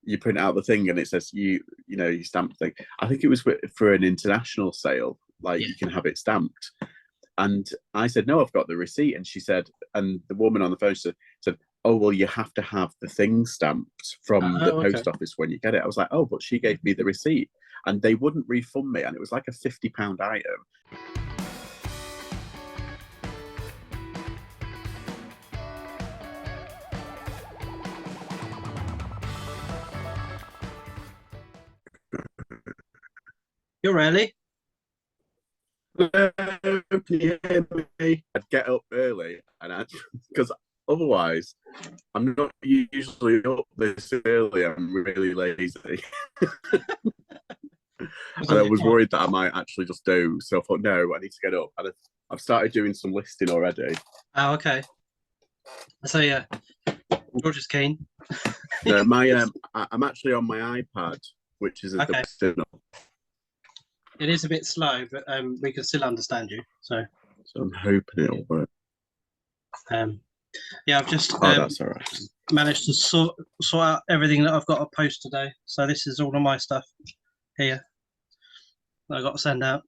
you print out the thing and it says you stamp thing. I think it was for an international sale, like Yeah. you can have it stamped. And I said, no, I've got the receipt. And she said, and the woman on the phone said, oh, well, you have to have the thing stamped from the Okay. post office when you get it. I was like, oh, but she gave me the receipt and they wouldn't refund me. And it was like a £50 item. You're early. Hello, can you hear me? I'd get up early and because otherwise I'm not usually up this early. I'm really lazy. And I was worried that I might actually just do. So I thought, no, I need to get up. And I've started doing some listing already. Oh, okay. So yeah, George is keen. No, I'm actually on my iPad, which is a Okay. signal. It is a bit slow, but we can still understand you. So I'm hoping it'll work. yeah, I've just That's all right. managed to sort out everything that I've got to post today. So this is all of my stuff here that I got to send out.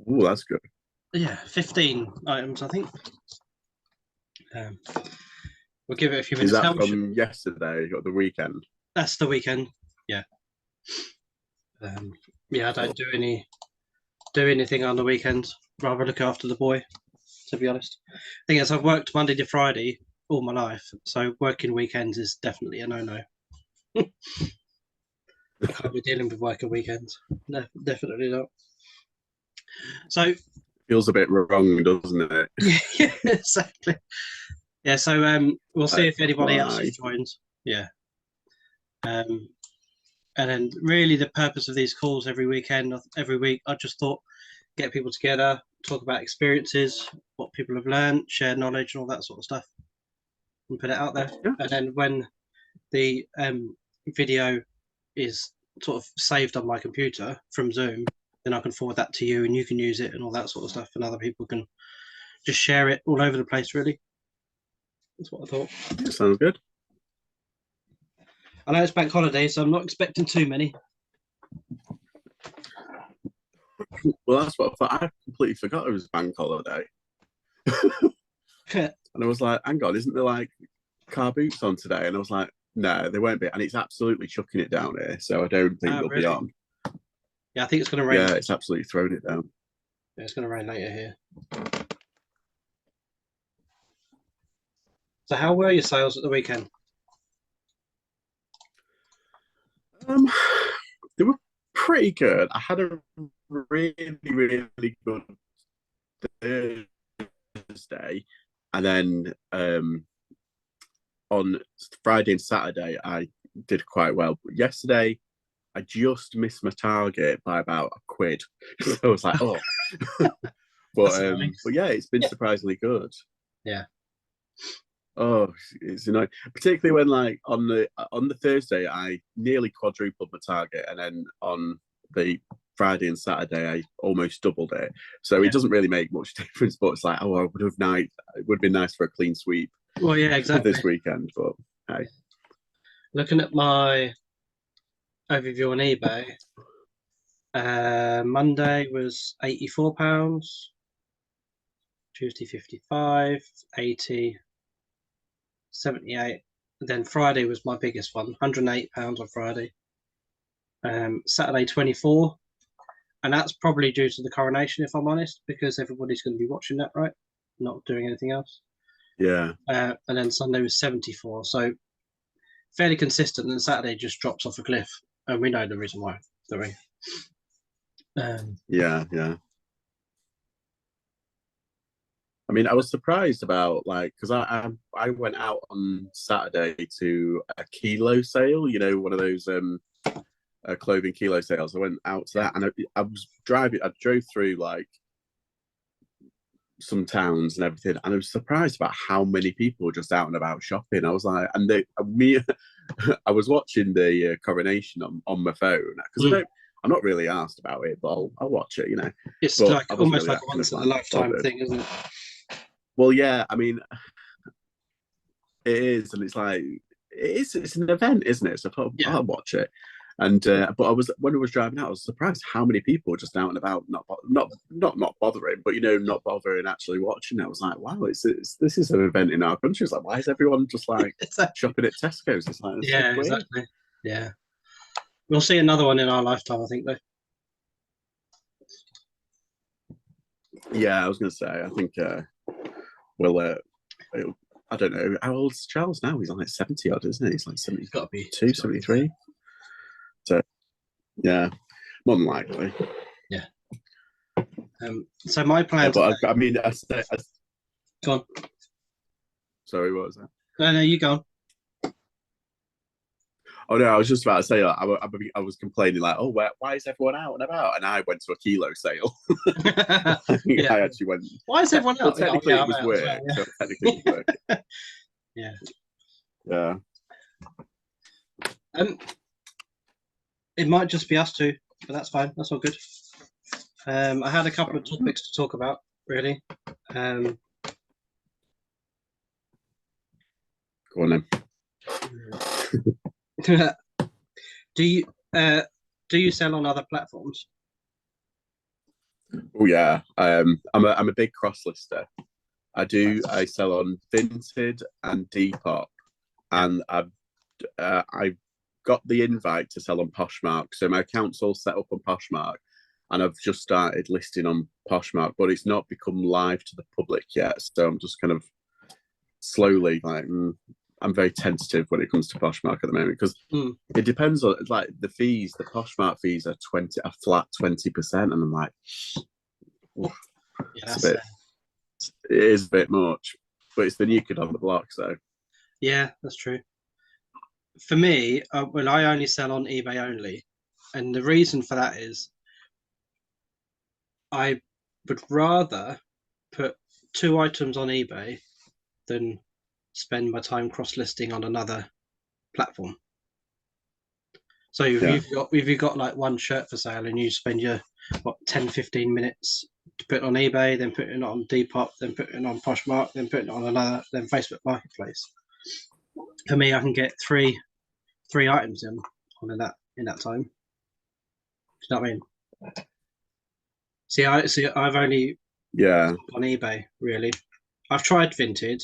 Oh, that's good. Yeah, 15 items, I think. We'll give it a few minutes. Is that from yesterday or the weekend? That's the weekend. Yeah. Yeah, I don't do anything on the weekends. Rather look after the boy, to be honest. Thing is, I've worked Monday to Friday all my life, so working weekends is definitely a no-no. I can't be dealing with working weekends. No, definitely not. So feels a bit wrong, doesn't it? Yeah, exactly. Yeah, so we'll see if anybody else joins. Yeah. And then really the purpose of these calls every week, I just thought get people together, talk about experiences, what people have learned, share knowledge and all that sort of stuff and put it out there. Yeah. And then when the video is sort of saved on my computer from Zoom, then I can forward that to you and you can use it and all that sort of stuff and other people can just share it all over the place, really. That's what I thought. Yeah, sounds good. I know it's bank holiday, so I'm not expecting too many. Well, that's what I thought. I completely forgot it was bank holiday. And I was like, hang on, isn't there like carboots on today? And I was like, no, there won't be. And it's absolutely chucking it down here, so I don't think they'll be on. Yeah, I think it's going to rain. Yeah, it's absolutely thrown it down. Yeah, it's going to rain later here. So how were your sales at the weekend? They were pretty good. I had a really, really good Thursday, and then on Friday and Saturday I did quite well. But yesterday I just missed my target by about £1. So I was like, oh. but yeah, it's been surprisingly good. Yeah. Oh, it's annoying. Particularly when like on the Thursday I nearly quadrupled my target, and then on the Friday and Saturday I almost doubled it. So it doesn't really make much difference. But it's like, oh, it would have been nice for a clean sweep. Well, yeah, exactly. This weekend, but hey. Looking at my overview on eBay, Monday was £84, Tuesday 55, 80, 78. Then Friday was my biggest one, £108 on Friday. Saturday 24, and that's probably due to the coronation, if I'm honest, because everybody's going to be watching that, right? Not doing anything else. Yeah. And then Sunday was 74, so fairly consistent. And Saturday just drops off a cliff, and we know the reason why. Yeah. I mean, I was surprised about because I went out on Saturday to a kilo sale, one of those clothing kilo sales. I went out to that, and I was driving. I drove through some towns and everything, and I was surprised about how many people were just out and about shopping. I was like, I was watching the coronation on my phone because I'm not really asked about it, but I'll watch it. It's but like almost like a once in a lifetime thing, isn't it? Well, yeah, I mean, it is, and it's like it's an event, isn't it? So I thought I'll watch it. And but when I was driving out, I was surprised how many people were just out and about, not bothering, but not bothering actually watching it. I was like, wow, this is an event in our country. It's like, why is everyone just like shopping at Tesco's? It's like, it's so exactly. Yeah, we'll see another one in our lifetime, I think, though. Yeah, I was going to say, I think I don't know, how old's Charles now? He's like 70 odd, isn't he? He's like 70, He's got to be 73. So, yeah, more than likely. Yeah. So my plan. Yeah, but I mean, go on. Sorry, what was that? No, you go on. Oh no, I was just about to say, like, I was complaining like, oh, why is everyone out and about? And I went to a kilo sale. I actually went. Why is everyone out? Well, technically, it was work. Well, yeah. So technically, it was work. Yeah. Yeah. It might just be us two, but that's fine. That's all good. I had a couple of topics to talk about, really. Go on then. Do you sell on other platforms? Oh yeah, I'm a big cross lister. I sell on Vinted and Depop, and I've got the invite to sell on Poshmark, so my account's all set up on Poshmark, and I've just started listing on Poshmark, but it's not become live to the public yet. So I'm just kind of slowly like. I'm very tentative when it comes to Poshmark at the moment because it depends on like the fees. The Poshmark fees are a flat 20%, and I'm like, it is a bit much, but it's the new kid on the block, so yeah, that's true. For me, I only sell on eBay only, and the reason for that is I would rather put 2 items on eBay than spend my time cross-listing on another platform. So if you've got like one shirt for sale and you spend your 10-15 minutes to put it on eBay, then put it on Depop, then put it on Poshmark, then put it on another, then Facebook Marketplace. For me, I can get three items in that time. Do you know what I mean? I've only on eBay really. I've tried Vinted.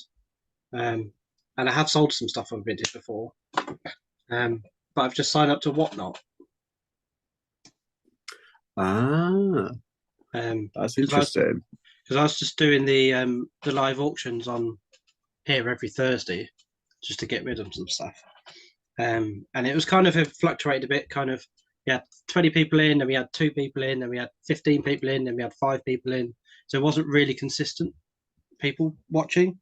And I have sold some stuff on Vinted before, but I've just signed up to Whatnot. That's interesting. Because I was just doing the live auctions on here every Thursday, just to get rid of some stuff. And it was kind of fluctuated a bit. Kind of, we had 20 people in, then we had 2 people in, then we had 15 people in, then we had 5 people in. So it wasn't really consistent people watching.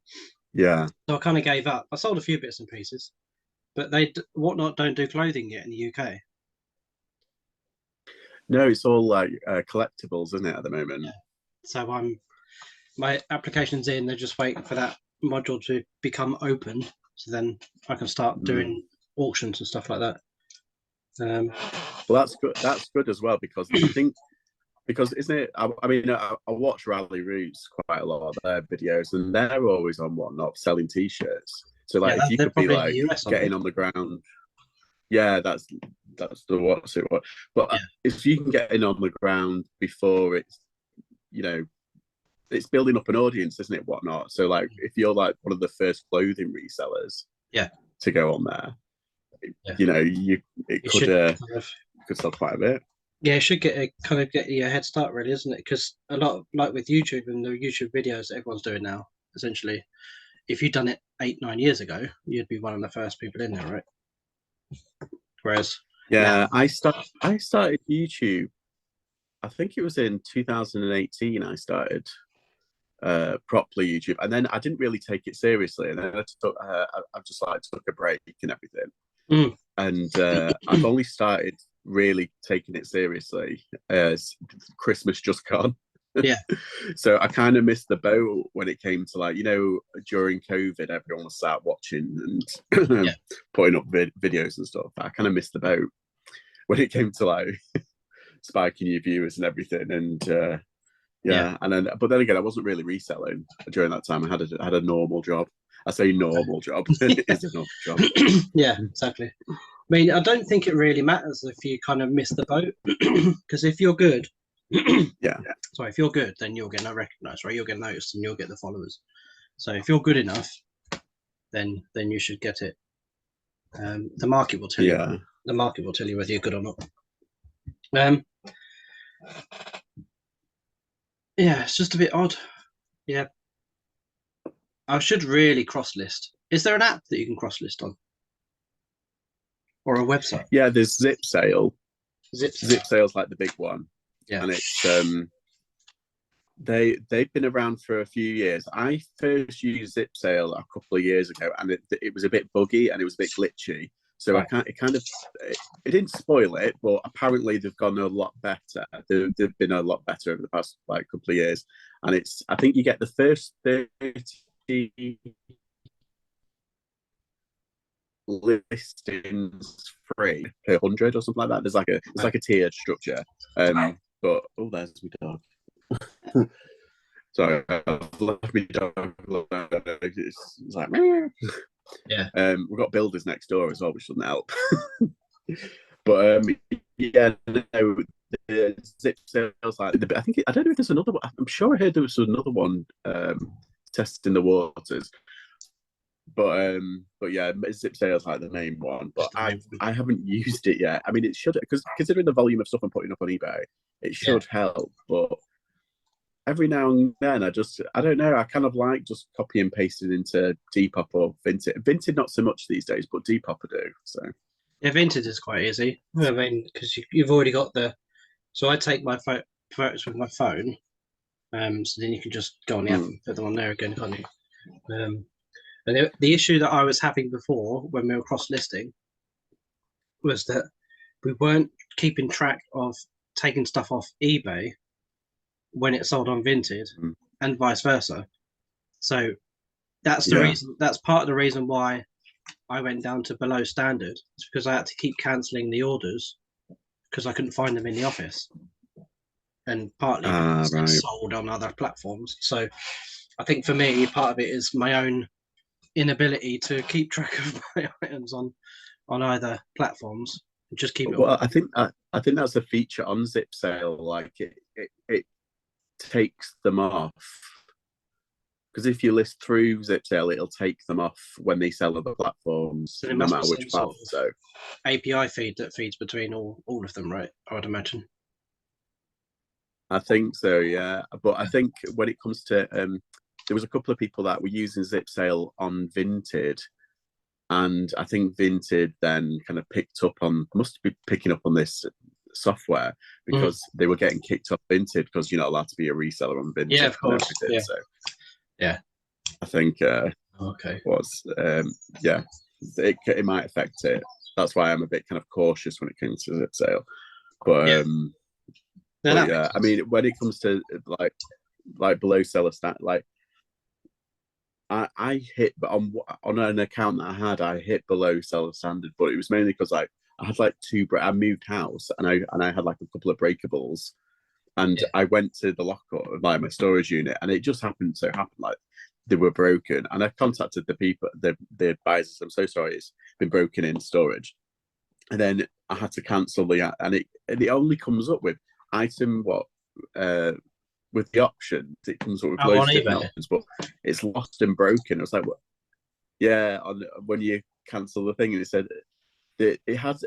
Yeah. So I kind of gave up. I sold a few bits and pieces, but Whatnot don't do clothing yet in the UK. No, it's all like collectibles, isn't it, at the moment? Yeah. So my application's in. They're just waiting for that module to become open, so then I can start doing auctions and stuff like that. Well, that's good. That's good as well because I think. Because isn't it? I mean, I watch Rally Roots quite a lot of their videos, and they're always on Whatnot selling T-shirts. So, like, if you could be like getting on the ground, that's the what's it. But if you can get in on the ground before it's, it's building up an audience, isn't it? Whatnot. So, like, if you're like one of the first clothing resellers, to go on there, it could sell quite a bit. Yeah, it should get you a head start, really, isn't it? Because a lot, like with YouTube and the YouTube videos that everyone's doing now, essentially, if you'd done it 8-9 years ago, you'd be one of the first people in there, right? Whereas, I started YouTube. I think it was in 2018. I started properly YouTube, and then I didn't really take it seriously, and then I just like took a break and everything, and I've only started really taking it seriously as Christmas just gone. So I kind of missed the boat when it came to like, during COVID, everyone was sat watching and putting up videos and stuff. I kind of missed the boat when it came to like spiking your viewers and everything. And and then, but then again, I wasn't really reselling during that time. I had a normal job. I say normal job. It's a normal job. Yeah, exactly. I mean, I don't think it really matters if you kind of miss the boat, because if you're good, Yeah. sorry, if you're good, then you'll get recognized, right? You'll get noticed and you'll get the followers. So if you're good enough, then you should get it. The market will tell you. The market will tell you whether you're good or not. Yeah, it's just a bit odd. Yeah, I should really cross list. Is there an app that you can cross list on, or a website? Yeah, there's Zip Sale. Zip Sale's like the big one. Yeah, and it's they've been around for a few years. I first used Zip Sale a couple of years ago, and it was a bit buggy and it was a bit glitchy. So right. It didn't spoil it, but apparently they've gone a lot better. They've been a lot better over the past like couple of years, and I think you get the first 30 listings free per 100 or something like that. There's like a tiered structure. But there's my dog. Sorry, I've left my dog. It's like yeah. We've got builders next door as well, which doesn't help. But yeah, no, the Zip Sales like I don't know if there's another one. I'm sure I heard there was another one testing the waters. But yeah, Zip Sales like the main one. But I haven't used it yet. I mean, it should, because considering the volume of stuff I'm putting up on eBay, it should help. But every now and then, I don't know. I kind of like just copy and pasting into Depop or Vinted. Vinted not so much these days, but Depop I do. So yeah, Vinted is quite easy. I mean, because you've already got So I take my photos with my phone. So then you can just go on the app and put them on there again, can't you? And the issue that I was having before when we were cross-listing was that we weren't keeping track of taking stuff off eBay when it sold on Vinted and vice versa. So that's the reason. That's part of the reason why I went down to below standard. It's because I had to keep cancelling the orders because I couldn't find them in the office, and partly because they sold on other platforms. So I think for me, part of it is my own inability to keep track of my items on either platforms. Just keep it. Well, I think that's a feature on Zip Sale. Like it takes them off, because if you list through Zip Sale, it'll take them off when they sell other platforms, so no matter which platform. So API feed that feeds between all of them, right? I would imagine. I think so, yeah. But I think when it comes to there was a couple of people that were using Zip Sale on Vinted, and I think Vinted then kind of must be picking up on this software, because they were getting kicked off Vinted because you're not allowed to be a reseller on Vinted. Yeah, of course. Yeah. So yeah, I think okay. It might affect it. That's why I'm a bit kind of cautious when it comes to Zip Sale. But yeah, I mean, when it comes to like below seller stat, like I hit on an account that I hit below seller standard, but it was mainly because I had like I moved house and I had like a couple of breakables, and I went to the lockup of like my storage unit, and it just happened like they were broken, and I contacted the people, the advisors. I'm so sorry, it's been broken in storage, and then I had to cancel and it only comes up with item with the options. It comes up with loads of different options, but it's lost and broken. I was like, what? Yeah, when you cancel the thing, and it said it had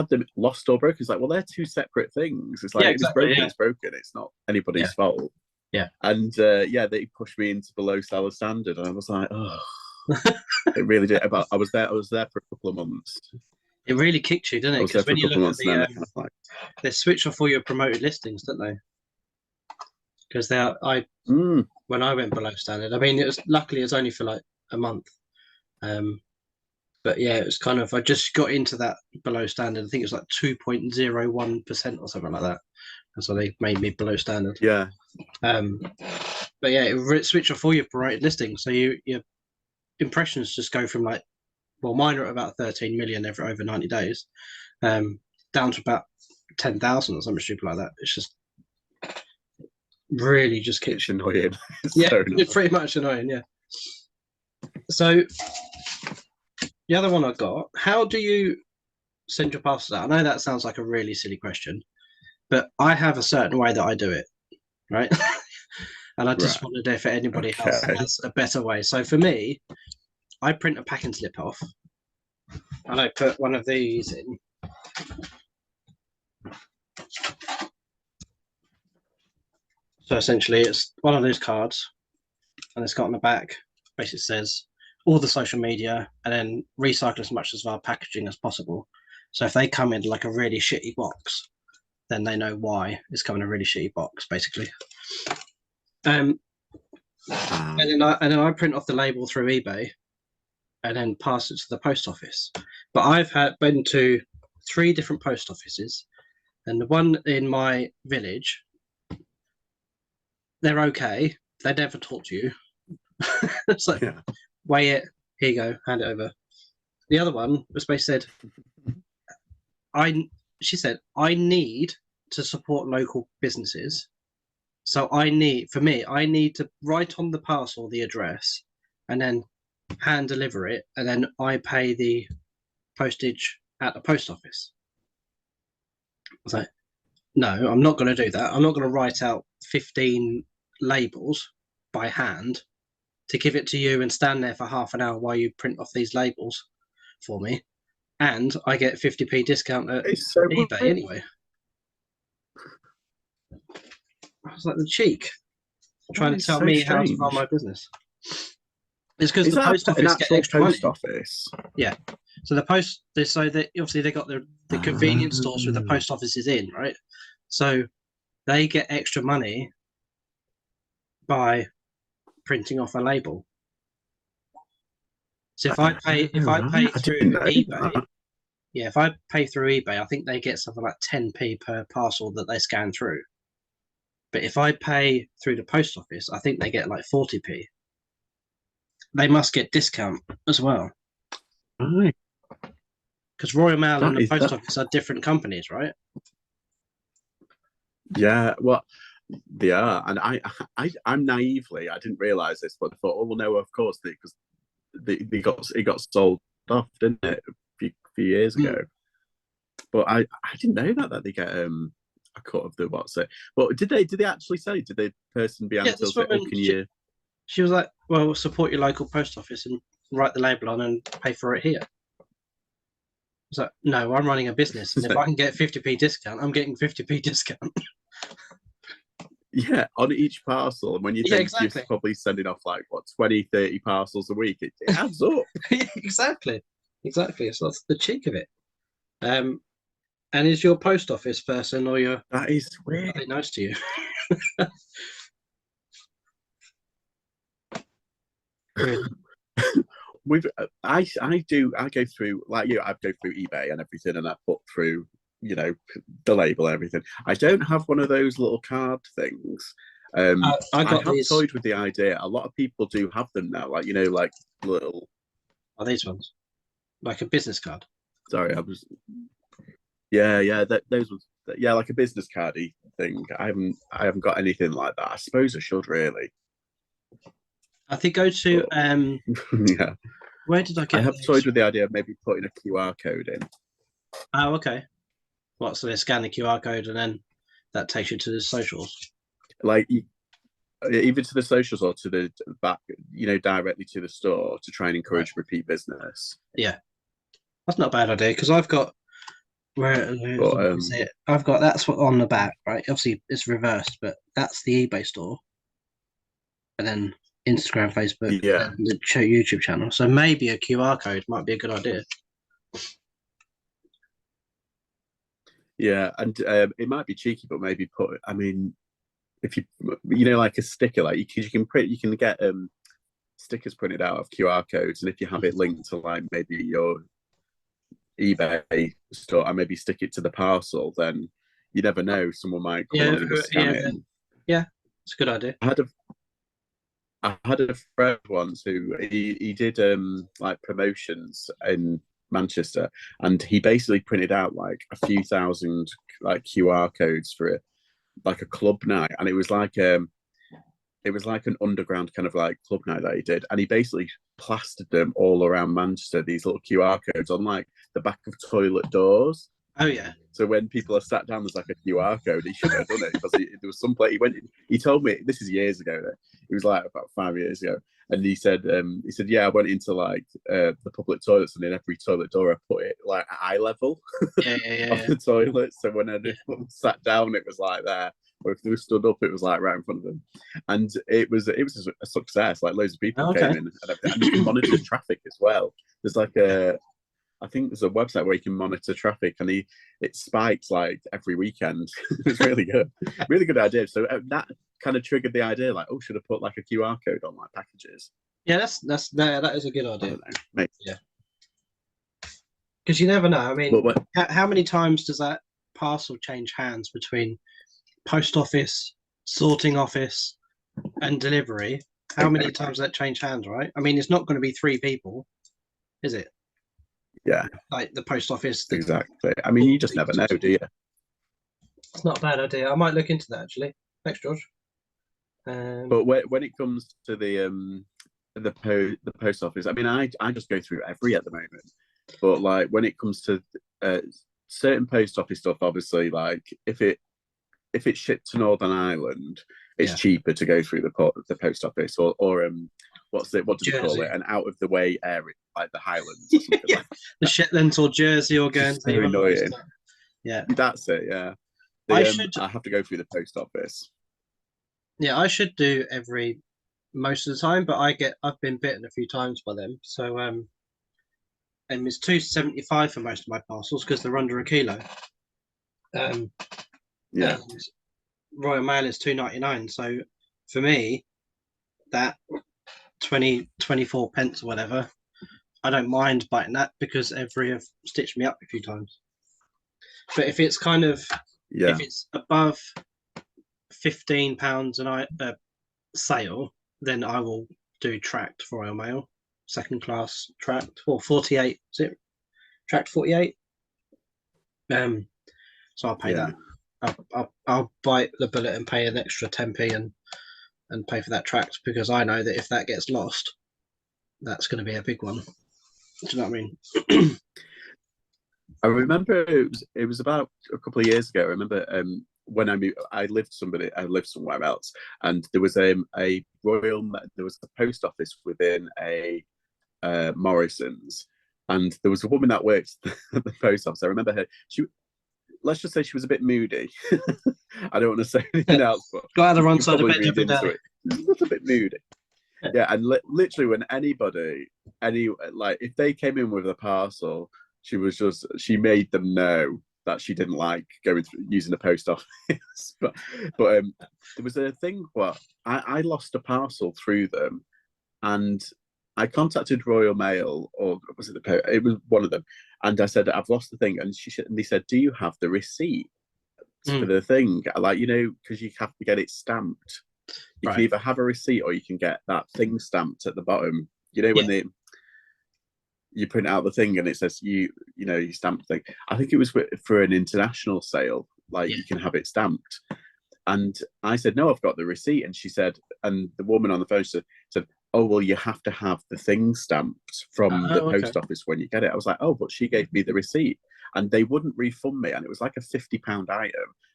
them lost or broken. It's like, well, they're two separate things. It's like, exactly, it's broken. It's not anybody's fault. Yeah. And they pushed me into below seller standard, and I was like, oh, it really did. I was there for a couple of months. It really kicked you, didn't it? Because when you look at they switch off all your promoted listings, don't they? Because when I went below standard, I mean, luckily it was only for like a month. But yeah, it was kind of, I just got into that below standard. I think it was like 2.01% or something like that. And so they made me below standard. Yeah. But yeah, it switched off all your promoted listings. So your impressions just go from mine are at about 13 million over 90 days, down to about 10,000 or something stupid like that. It's just really just It's annoying. It's pretty much annoying, yeah. So the other one I got, how do you send your parcels out? I know that sounds like a really silly question, but I have a certain way that I do it, right? And I just Right. wondered if anybody else Okay. has a better way. So for me, I print a packing slip off and I put one of these in. So essentially, it's one of those cards, and it's got on the back, basically says all the social media, and then recycle as much of our packaging as possible. So if they come in like a really shitty box, then they know why it's coming in a really shitty box, basically. And then I print off the label through eBay, and then pass it to the post office. But I've been to 3 different post offices, and the one in my village, they're okay. They never talk to you. It's like, Yeah. weigh it, here you go, hand it over. The other one was basically said, she said, I need to support local businesses. So I need to write on the parcel the address and then hand deliver it, and then I pay the postage at the post office. I was like, no, I'm not going to do that. I'm not going to write out 15 labels by hand to give it to you and stand there for half an hour while you print off these labels for me. And I get 50p discount at eBay anyway. I was like, the cheek. Trying to tell me how to run my business. It's because the post office get extra money. Office? Yeah. So the post, so they obviously they got the convenience stores with the post offices in, right? So they get extra money by printing off a label. So if I pay through eBay, yeah, if I pay through eBay, I think they get something like 10p per parcel that they scan through. But if I pay through the post office, I think they get like 40p. They must get discount as well. Right. Because Royal Mail and the post office are different companies, right? Yeah, well, they are. And I'm naively, I didn't realise this, but I thought, oh, well, no, of course, because it got sold off, didn't it, a few years ago? But I didn't know that they get a cut of the what's it. But did they actually say? Did the person behind the till say, "Oh, can you?" She was like, "Well, support your local post office and write the label on and pay for it here." I was like, "No, I'm running a business, and if I can get 50p discount, I'm getting 50p discount." Yeah, on each parcel. And when you think you're probably sending off like, what, 20, 30 parcels a week, it adds up. Exactly. So that's the cheek of it. And is your post office person or your... That is weird. Are they nice to you? I go through, like you, I go through eBay and everything, and I put through, you know, the label and everything. I don't have one of those little card things. I have toyed with the idea. A lot of people do have them now, like, you know, like little. Are these ones like a business card? Sorry, I was. Yeah, those ones. Yeah, like a business cardy thing. I haven't got anything like that. I suppose I should really. I think go to yeah. Where did I get? I have toyed with the idea of maybe putting a QR code in. Oh, okay. What? So they scan the QR code and then that takes you to the socials. Like either to the socials or to the back, you know, directly to the store to try and encourage repeat business. Yeah, that's not a bad idea because I've got I've got that's what on the back, right? Obviously it's reversed, but that's the eBay store, and then Instagram, Facebook, and the YouTube channel. So maybe a QR code might be a good idea. Yeah, and it might be cheeky, but maybe put. I mean, if you know, like a sticker, like you can get stickers printed out of QR codes, and if you have it linked to like maybe your eBay store and maybe stick it to the parcel, then you never know, someone might come along and scan it. Yeah, it's a good idea. I had a friend once who he did like promotions in Manchester, and he basically printed out like a few thousand like QR codes for it, like a club night, and it was like it was like an underground kind of like club night that he did, and he basically plastered them all around Manchester. These little QR codes on like the back of toilet doors. Oh yeah. So when people are sat down, there's like a QR code. He shouldn't have done it because there was some place he went. He told me this is years ago. Though. It was like about 5 years ago, and he said, yeah, I went into like the public toilets, and in every toilet door I put it like at eye level of the toilet. So when I sat down, it was like there. Or if they were stood up, it was like right in front of them, and it was a success. Like loads of people came in, and you can monitor traffic as well. There's like I think there's a website where you can monitor traffic, and it spikes like every weekend. It's really good, really good idea. So that kind of triggered the idea, like, oh, should I put like a QR code on like packages? Yeah, that is a good idea. Maybe. Yeah, because you never know. I mean, how many times does that parcel change hands between post office, sorting office, and delivery? How many times does that change hands, right? I mean, it's not going to be 3 people, is it? Yeah, like the post office. Exactly. I mean, you just never know, do you? It's not a bad idea. I might look into that actually. Thanks, George. But when it comes to the post office, I mean, I just go through every at the moment. But like when it comes to certain post office stuff, obviously, like if it's shipped to Northern Ireland, it's cheaper to go through the post office or what do they call it? An out of the way area, like the Highlands or something like that. The Shetlands or Jersey or Guernsey. Very annoying. Yeah. That's it, yeah. I have to go through the post office. Yeah, I should do most of the time, but I've been bitten a few times by them. So and it's £2.75 for most of my parcels because they're under a kilo. Yeah. Royal Mail is £2.99. So for me, that 24 pence or whatever, I don't mind biting that because every have stitched me up a few times. But if it's kind of if it's above £15 a sale, then I will do tracked for Royal Mail, second class tracked, or 48. Is it tracked 48? So I'll pay that. I'll bite the bullet and pay an extra 10p and pay for that tract because I know that if that gets lost, that's going to be a big one. Do you know what I mean? I remember it was about a couple of years ago. I remember when I moved, I lived somewhere else, and there was a post office within a Morrison's, and there was a woman that worked at the post office. I remember her. Let's just say she was a bit moody. I don't want to say anything else, but got out the wrong side of bed every day. A little bit moody. Yeah, and literally when if they came in with a parcel, she made them know that she didn't like going through using the post office. but there was a thing where I lost a parcel through them, and I contacted Royal Mail, or was it it was one of them, and I said, I've lost the thing, and they said, do you have the receipt for the thing? Like, because you have to get it stamped. You can either have a receipt or you can get that thing stamped at the bottom. When you print out the thing and it says you stamp the thing. I think it was for an international sale, like you can have it stamped. And I said, no, I've got the receipt. And she said, and the woman on the phone said, oh, well, you have to have the thing stamped from the post office when you get it. I was like, oh, but she gave me the receipt and they wouldn't refund me. And it was like a £50 item.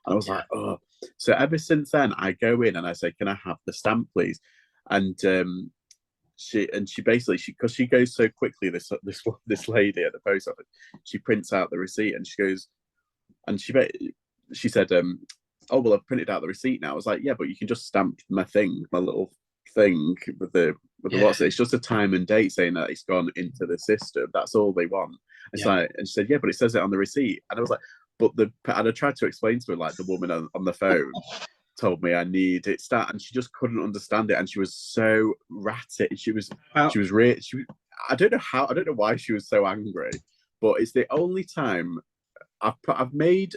And I was like, oh. So ever since then, I go in and I say, can I have the stamp, please? And she basically, because she goes so quickly, this lady at the post office, she prints out the receipt and she goes, and she said, oh, well, I've printed out the receipt now. I was like, yeah, but you can just stamp my little thing with the what's it? It's just a time and date saying that it's gone into the system. That's all they want. It's like, and she said, yeah, but it says it on the receipt. And I was like, and I tried to explain to her, like the woman on the phone told me I need it stat, and she just couldn't understand it, and she was so ratty. She was really. I don't know why she was so angry, but it's the only time I've made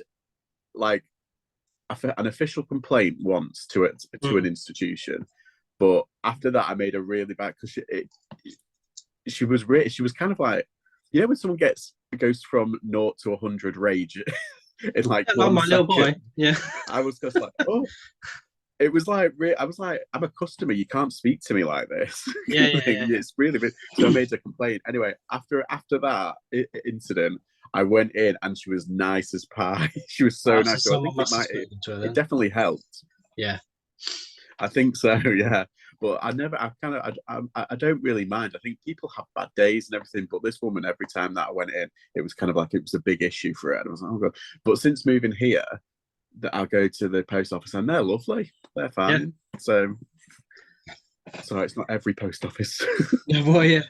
like an official complaint once to an institution. But after that, I made a really bad because she was kind of like, when someone goes from 0 to 100 rage in like 1 my little boy. Yeah, I was just like, oh, it was like, I was like, I'm a customer. You can't speak to me like this. Yeah, Like, it's really big. So I made a complaint. Anyway, after that incident, I went in and she was nice as pie. She was so Oh, so nice. So I someone think it must have might, spoken to her it then. definitely helped. Yeah. I think so, yeah. But I don't really mind. I think people have bad days and everything. But this woman, every time that I went in, it was kind of like it was a big issue for her. And I was like, oh god. But since moving here, that I'll go to the post office and they're lovely. They're fine. Yeah. So it's not every post office. Well, yeah.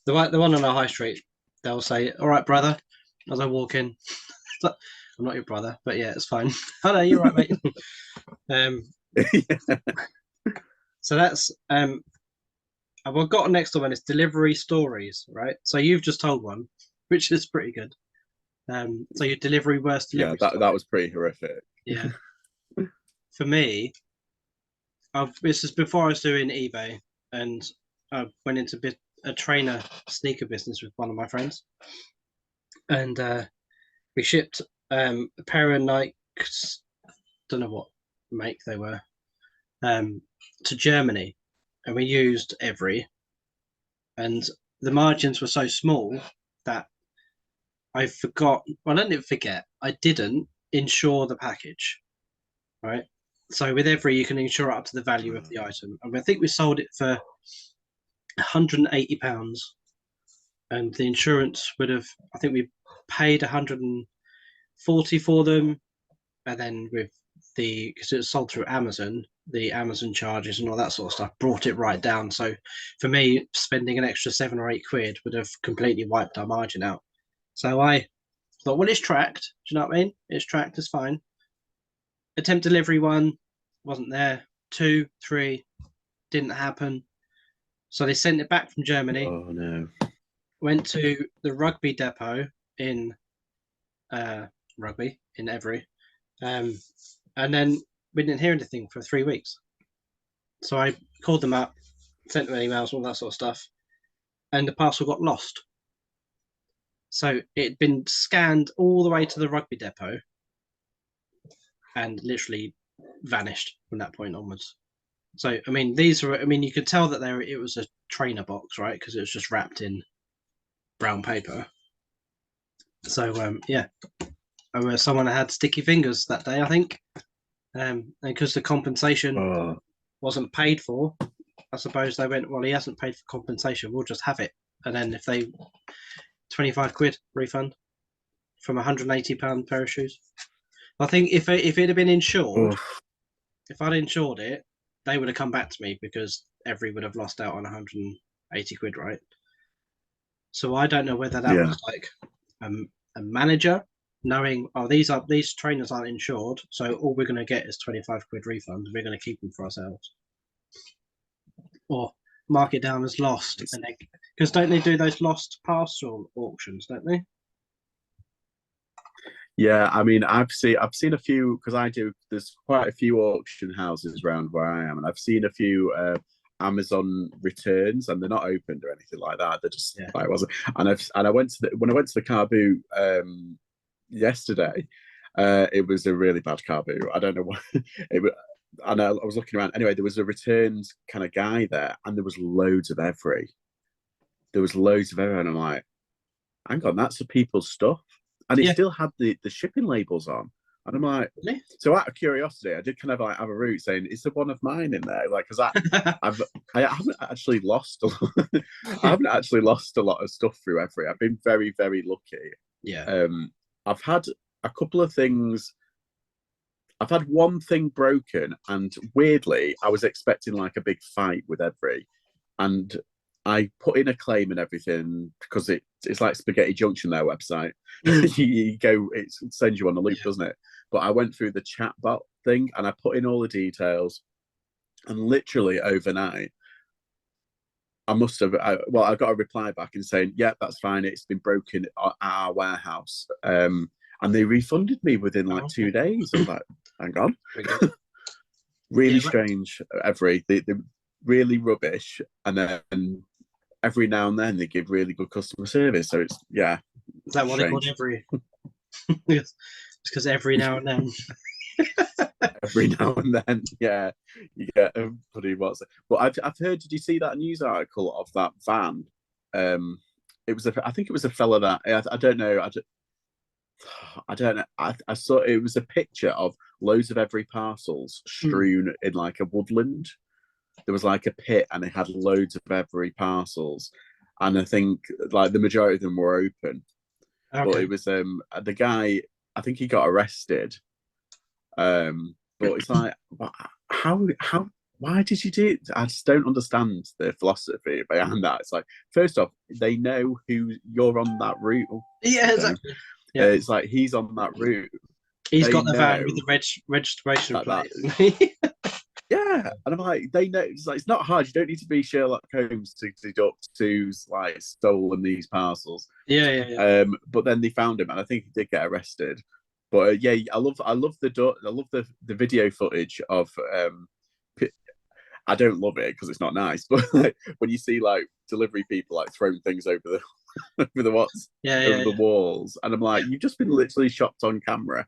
The one on our high street, they'll say, "All right, brother," as I walk in. I'm not your brother, but yeah, it's fine. Oh no, you're right, mate. Yeah. So that's I've got a next one. It's delivery stories, right? So you've just told one, which is pretty good. So your worst delivery. Yeah, that was pretty horrific. Yeah. For me, this is before I was doing eBay, and I went into a trainer sneaker business with one of my friends, and we shipped a pair of Nikes, don't know what make they were, to Germany, and we used Every, and the margins were so small that I forgot. Well, I didn't forget. I didn't insure the package, right? So with Every, you can insure up to the value of the item, and I think we sold it for £180, and the insurance would have. I think we paid 140 for them, and then with because it was sold through Amazon, the Amazon charges and all that sort of stuff brought it right down. So for me, spending an extra £7 or £8 would have completely wiped our margin out. So I thought, well, it's tracked. Do you know what I mean? It's tracked. It's fine. Attempt delivery 1 wasn't there. 2, 3 didn't happen. So they sent it back from Germany. Oh no. Went to the rugby depot in Every, and then we didn't hear anything for 3 weeks. So I called them up, sent them emails, all that sort of stuff, and the parcel got lost. So it'd been scanned all the way to the rugby depot and literally vanished from that point onwards. So I mean, you could tell that it was a trainer box, right? Because it was just wrapped in brown paper. So yeah, someone had sticky fingers that day, I think, and because the compensation wasn't paid for, I suppose they went, well, he hasn't paid for compensation, we'll just have it. And then if they £25 refund from £180 pair of shoes. I think if it had been insured, if I'd insured it, they would have come back to me because Every would have lost out on £180, right? So I don't know whether that was like a manager knowing, oh, these trainers aren't insured, so all we're going to get is £25 refund. We're going to keep them for ourselves, or mark it down as lost. And because don't they do those lost parcel auctions? Don't they? Yeah, I mean, I've seen a few because there's quite a few auction houses around where I am, and I've seen a few Amazon returns, and they're not opened or anything like that. They're just like wasn't. And I went to when I went to the car boot yesterday, it was a really bad car boot. I don't know what it was. And I was looking around. Anyway, there was a returns kind of guy there, and there was loads of Every. There was loads of Every, and I'm like, hang on, that's the people's stuff. And it still had the shipping labels on. And I'm like, really? So out of curiosity, I did kind of like have a route saying, is there one of mine in there? Like, because I haven't actually lost I haven't actually lost a lot of stuff through Every. I've been very, very lucky. Yeah. I've had a couple of things. I've had one thing broken, and weirdly, I was expecting like a big fight with Every, and I put in a claim and everything because it's like Spaghetti Junction, their website. You go, it sends you on the loop, doesn't it? But I went through the chatbot thing and I put in all the details, and literally overnight, I got a reply back and saying, yeah, that's fine. It's been broken at our warehouse. And they refunded me within like 2 days. I was like, hang on. Really strange, Every. They're really rubbish. And then every now and then they give really good customer service. So it's, yeah. Is that what they called Every? It's because every now and then. every now and then. Yeah, you get a funny what's. But I've heard. Did you see that news article of that van? It was I think it was a fella that I don't know. I don't know. I saw it was a picture of loads of every parcels strewn in like a woodland. There was like a pit and it had loads of every parcels, and I think like the majority of them were open. Okay. But it was the guy. I think he got arrested. But it's like, how why did you do it? I just don't understand the philosophy behind that. It's like, first off, they know who you're on that route. Yeah, exactly. Yeah. It's like he's on that route. He's got the van with the registration plate. Yeah, and I'm like, they know. It's like, it's not hard. You don't need to be Sherlock Holmes to deduct who's like stolen these parcels. Yeah. But then they found him, and I think he did get arrested. But yeah, I love the video footage of. I don't love it because it's not nice, but like, when you see like delivery people like throwing things over the over the walls, and I'm like, you've just been literally shopped on camera.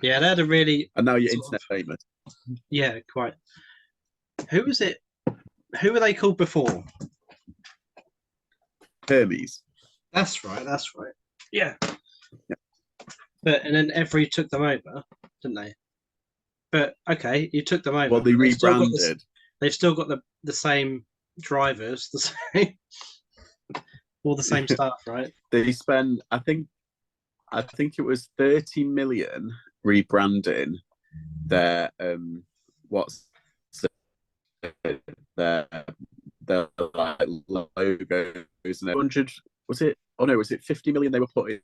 Yeah, they had a really. And now you're internet famous. Yeah, quite. Who was it? Who were they called before? Hermes. That's right. Yeah. But and then Every took them over, didn't they? But okay, you took them over. Well, they rebranded. They've still got the same drivers, all the same stuff, right? They spend, I think it was 30 million rebranding their their like logos and 100 was it? Oh no, was it 50 million they were putting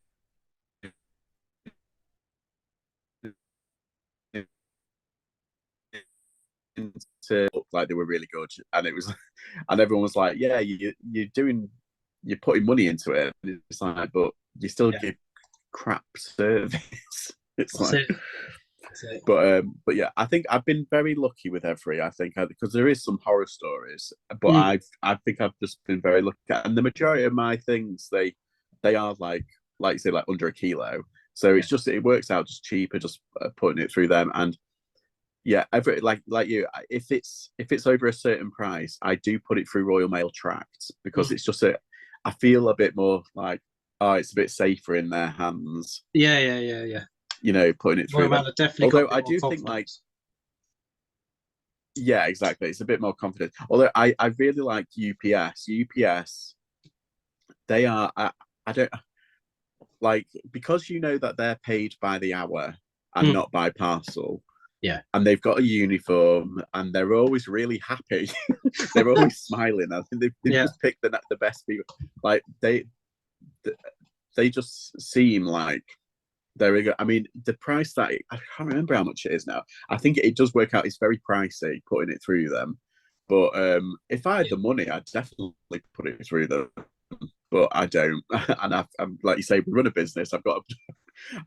to look like they were really good, and it was, and everyone was like, "Yeah, you're putting money into it." And it's like, but you still give crap service. It's like, but yeah, I think I've been very lucky with Every. I think because there is some horror stories, but I think I've just been very lucky, and the majority of my things they are like you say, like under a kilo. So it's just, it works out just cheaper just putting it through them. And yeah, like you, if it's over a certain price, I do put it through Royal Mail Tracked, because it's just I feel a bit more like, oh, it's a bit safer in their hands. Yeah. You know, putting it through. Although I do think like, yeah, exactly, it's a bit more confident. Although I really like UPS. UPS, they are I don't like, because you know that they're paid by the hour and not by parcel. Yeah, and they've got a uniform, and they're always really happy. They're always smiling. I think they've just picked the best people. Like they just seem like they're good. I mean, the price that I can't remember how much it is now. I think it does work out. It's very pricey putting it through them. But if I had the money, I'd definitely put it through them. But I don't, and I'm like you say, we run a business. I've got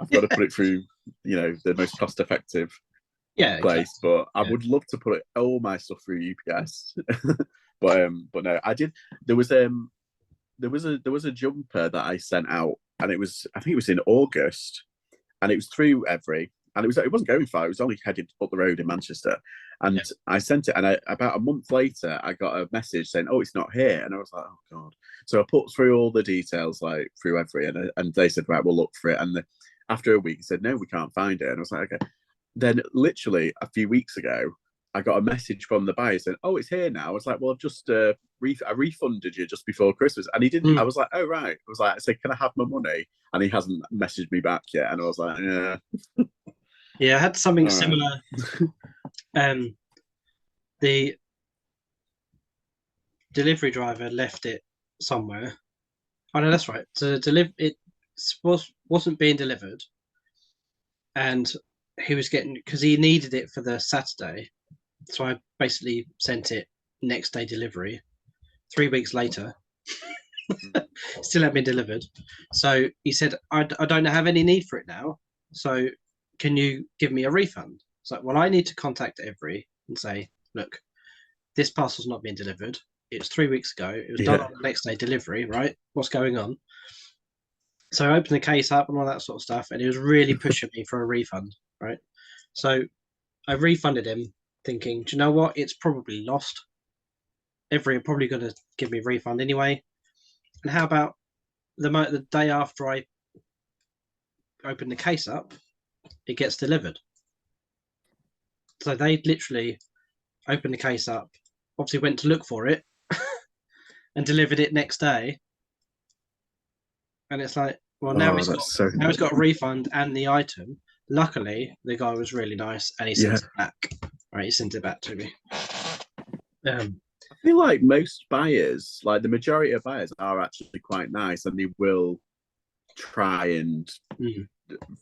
to put it through, you know, the most cost-effective place. Exactly. But I would love to put all my stuff through UPS. but no, I did. There was a jumper that I sent out, and I think it was in August, and it was through Every, and it wasn't going far. It was only headed up the road in Manchester, and I sent it, and about a month later, I got a message saying, "Oh, it's not here," and I was like, "Oh God!" So I put through all the details like through Every, and they said, "Right, we'll look for it." And after a week, they said, "No, we can't find it," and I was like, "Okay." Then literally a few weeks ago, I got a message from the buyer saying, "Oh, it's here now." I was like, "Well, I've just I refunded you just before Christmas," and he didn't. I was like, "Oh right." I was like, "I said, can I have my money?" And he hasn't messaged me back yet. And I was like, "Yeah." Yeah, I had something similar. The delivery driver left it somewhere. Oh no, that's right. So it wasn't being delivered, and he was getting, because he needed it for the Saturday. So I basically sent it next day delivery. 3 weeks later, still hadn't been delivered. So he said, I don't have any need for it now. So can you give me a refund? It's like, well, I need to contact Every and say, look, this parcel's not being delivered. It's 3 weeks ago. It was done on the next day delivery, right? What's going on? So I opened the case up and all that sort of stuff, and he was really pushing me for a refund, right? So I refunded him, thinking, do you know what? It's probably lost. Every are probably going to give me a refund anyway. And how about the day after I open the case up, it gets delivered. So they literally opened the case up, obviously went to look for it, and delivered it next day. And it's like, well, now he's got a refund and the item. Luckily, the guy was really nice and he sent it back. Right, he sent it back to me. I feel like most buyers, like the majority of buyers, are actually quite nice and they will try and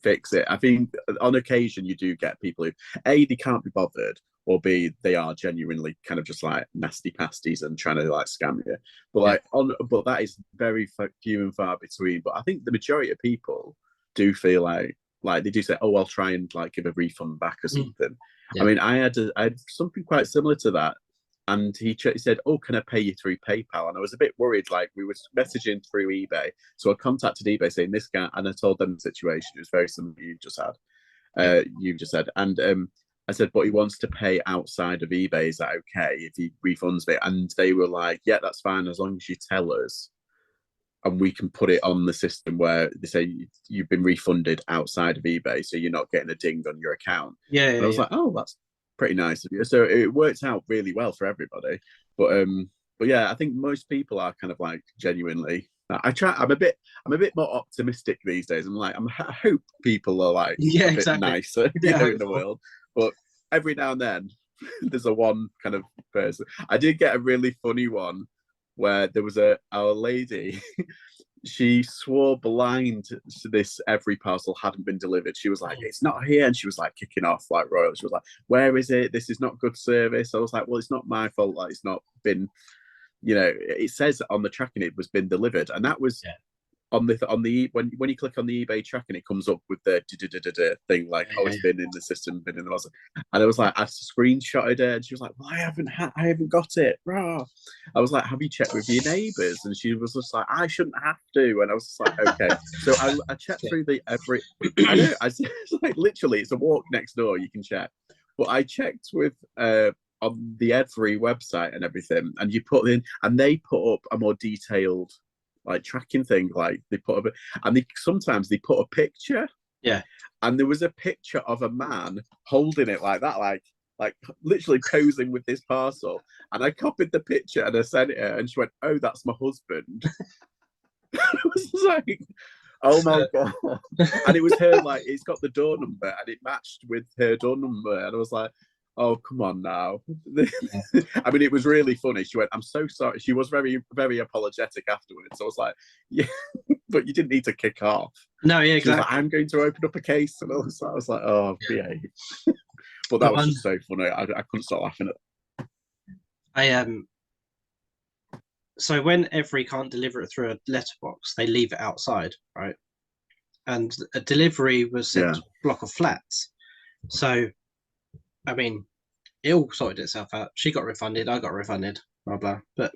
fix it. I think on occasion you do get people who A, they can't be bothered, or B, they are genuinely kind of just like nasty pasties and trying to like scam you. But but that is very few and far between. But I think the majority of people do feel like they do say, oh, I'll try and like give a refund back or something. I mean, I had something quite similar to that. And he said, oh, can I pay you through PayPal? And I was a bit worried, like we were messaging through eBay. So I contacted eBay saying this guy, and I told them the situation. It was very similar to you just said. And I said, but he wants to pay outside of eBay. Is that okay if he refunds me? And they were like, yeah, that's fine, as long as you tell us. And we can put it on the system where they say you've been refunded outside of eBay, so you're not getting a ding on your account. And I was like, oh, that's pretty nice of you. So it worked out really well for everybody. But yeah, I think most people are kind of like genuinely. I'm a bit more optimistic these days. I'm like, I hope people are like a bit nicer, in the world. But every now and then, there's a one kind of person. I did get a really funny one where there was our lady. She swore blind to this every parcel hadn't been delivered. She was like, it's not here. And she was like kicking off like royal. She was like, where is it? This is not good service. I was like, well, it's not my fault. Like, it's not been, it says on the tracking it was been delivered. And that was on the when you click on the eBay tracking, it comes up with the thing like, it's been in the system, been in the process. And I was like, I screenshotted it, and she was like, well, I haven't got it. Rah. I was like, have you checked with your neighbours? And she was just like, I shouldn't have to. And I was just like, okay. So I checked through I know, it's like literally it's a walk next door, you can check. But I checked with on the Every website and everything, and you put in, and they put up a more detailed like tracking thing, like they put up, and sometimes they put a picture, and there was a picture of a man holding it like that, like literally posing with this parcel, and I copied the picture and I sent it her, and she went, oh, that's my husband. I was like, oh my god. And it was her, like, it's got the door number and it matched with her door number, and I was like, oh, come on now. I mean, it was really funny. She went, I'm so sorry. She was very, very apologetic afterwards. So I was like, yeah, but you didn't need to kick off. No, yeah, exactly. She was like, I'm going to open up a case. And I was like, oh, behave. But that was just so funny. I couldn't stop laughing at it. So when Every can't deliver it through a letterbox, they leave it outside, right? And a delivery was sent to a block of flats. So I mean, it all sorted itself out. She got refunded, I got refunded, blah, blah. But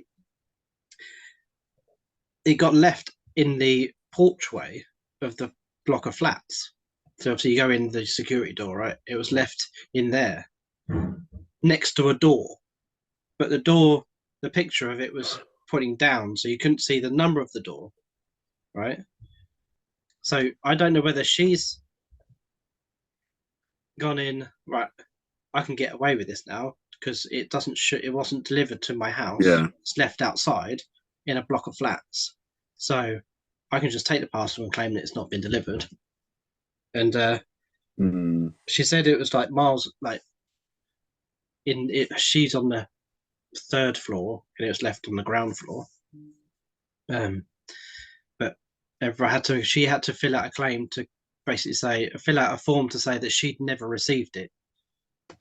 it got left in the porchway of the block of flats. So obviously you go in the security door, right? It was left in there next to a door. But the door, the picture of it was pointing down, so you couldn't see the number of the door, right? So I don't know whether she's gone in, right, I can get away with this now because it wasn't delivered to my house. It's left outside in a block of flats. So I can just take the parcel and claim that it's not been delivered. And she said it was like miles, like she's on the 3rd floor and it was left on the ground floor. But she had to fill out a claim to basically fill out a form to say that she'd never received it.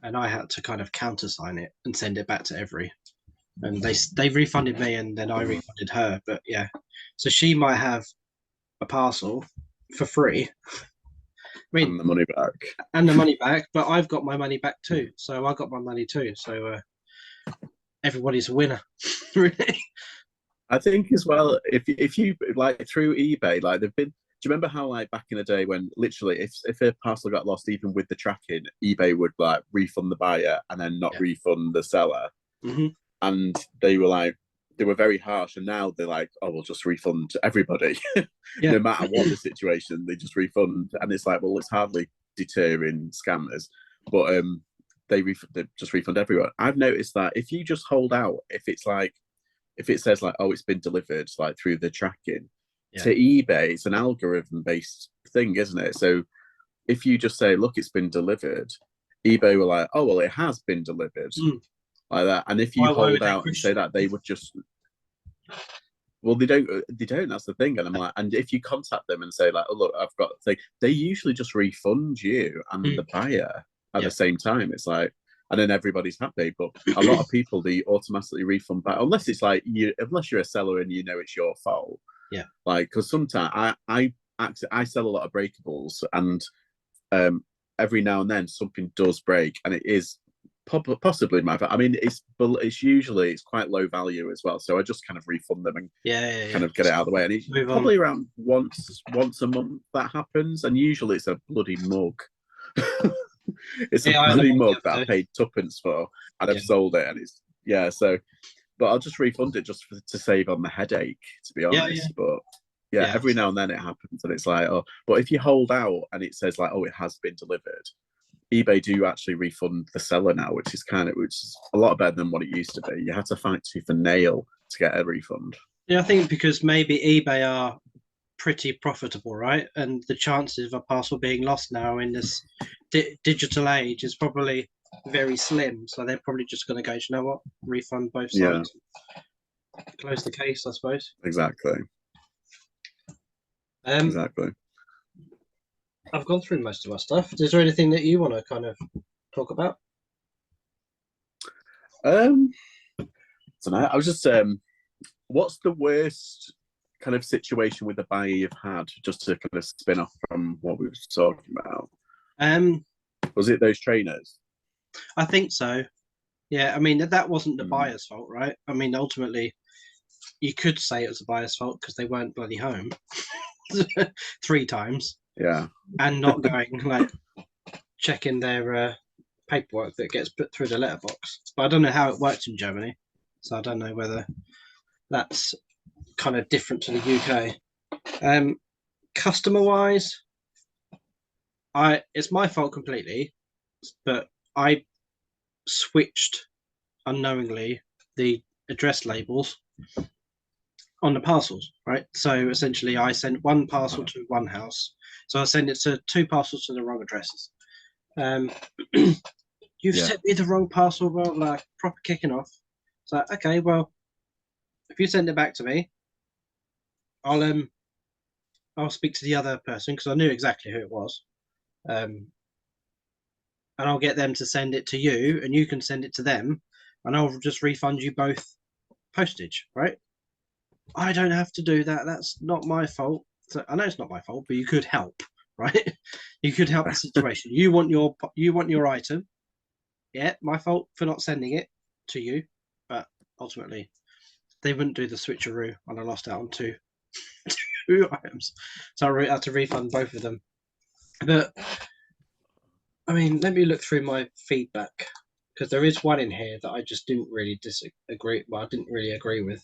And I had to kind of countersign it and send it back to Every, and they refunded me, and then I refunded her. But yeah, so she might have a parcel for free. I mean, and the money back, but I've got my money back too. So I got my money too. So everybody's a winner, really. I think as well, if you like through eBay, like they've been you remember how like back in the day when literally if a parcel got lost, even with the tracking, eBay would like refund the buyer and then not refund the seller, and they were very harsh, and now they're like, oh, we'll just refund everybody, no matter what the situation, they just refund, and it's like, well, it's hardly deterring scammers, but they just refund everyone. I've noticed that if you just hold out, if it says like, oh, it's been delivered, like through the tracking to eBay, it's an algorithm based thing, isn't it? So if you just say, look, it's been delivered, eBay were like, oh, well, it has been delivered, like that. And if you hold out and say that, they would just, well, they don't, that's the thing. And I'm like, and if you contact them and say like, oh, look, I've got the thing, they usually just refund you and the buyer at the same time. It's like, and then everybody's happy. But a lot of people, they automatically refund back, unless it's like unless you're a seller and you know it's your fault. Yeah. Like, because sometimes I sell a lot of breakables, and every now and then something does break, and it is possibly my fault. I mean, it's usually it's quite low value as well, so I just kind of refund them and kind of get it out of the way. And it's probably around once a month that happens, and usually it's a bloody mug. It's a bloody mug that I paid tuppence for, and I've sold it, and it's so. But I'll just refund it just to save on the headache, to be honest. But every now and then it happens, and it's like, oh, but if you hold out and it says like, oh, it has been delivered, eBay do actually refund the seller now, which is a lot better than what it used to be. You had to fight tooth and nail to get a refund. Yeah, I think because maybe eBay are pretty profitable, right? And the chances of a parcel being lost now in this digital age is probably very slim. So they're probably just going to go, you know what, refund both sides. Close the case, I suppose. Exactly. Exactly. I've gone through most of our stuff. Is there anything that you want to kind of talk about? I was just what's the worst kind of situation with the buyer you've had, just to kind of spin off from what we were talking about? Was it those trainers? I think so. Yeah, I mean, that wasn't the buyer's fault, right? I mean, ultimately, you could say it was the buyer's fault because they weren't bloody home 3 times. Yeah. And not going, like, checking their paperwork that gets put through the letterbox. But I don't know how it works in Germany, so I don't know whether that's kind of different to the UK. Customer-wise, it's my fault completely, but I switched unknowingly the address labels on the parcels, right? So essentially I sent one parcel to one house, so I sent it to 2 parcels to the wrong addresses. You've sent me the wrong parcel, well, like proper kicking off. So okay, well, if you send it back to me, I'll speak to the other person because I knew exactly who it was, and I'll get them to send it to you, and you can send it to them, and I'll just refund you both postage, right? I don't have to do that. That's not my fault. So I know it's not my fault, but you could help, right? You could help the situation. You want your item. Yeah, my fault for not sending it to you, but ultimately they wouldn't do the switcheroo, and I lost out on 2 items, so I had to refund both of them. But I mean, let me look through my feedback because there is one in here that I just didn't really disagree. Well, I didn't really agree with.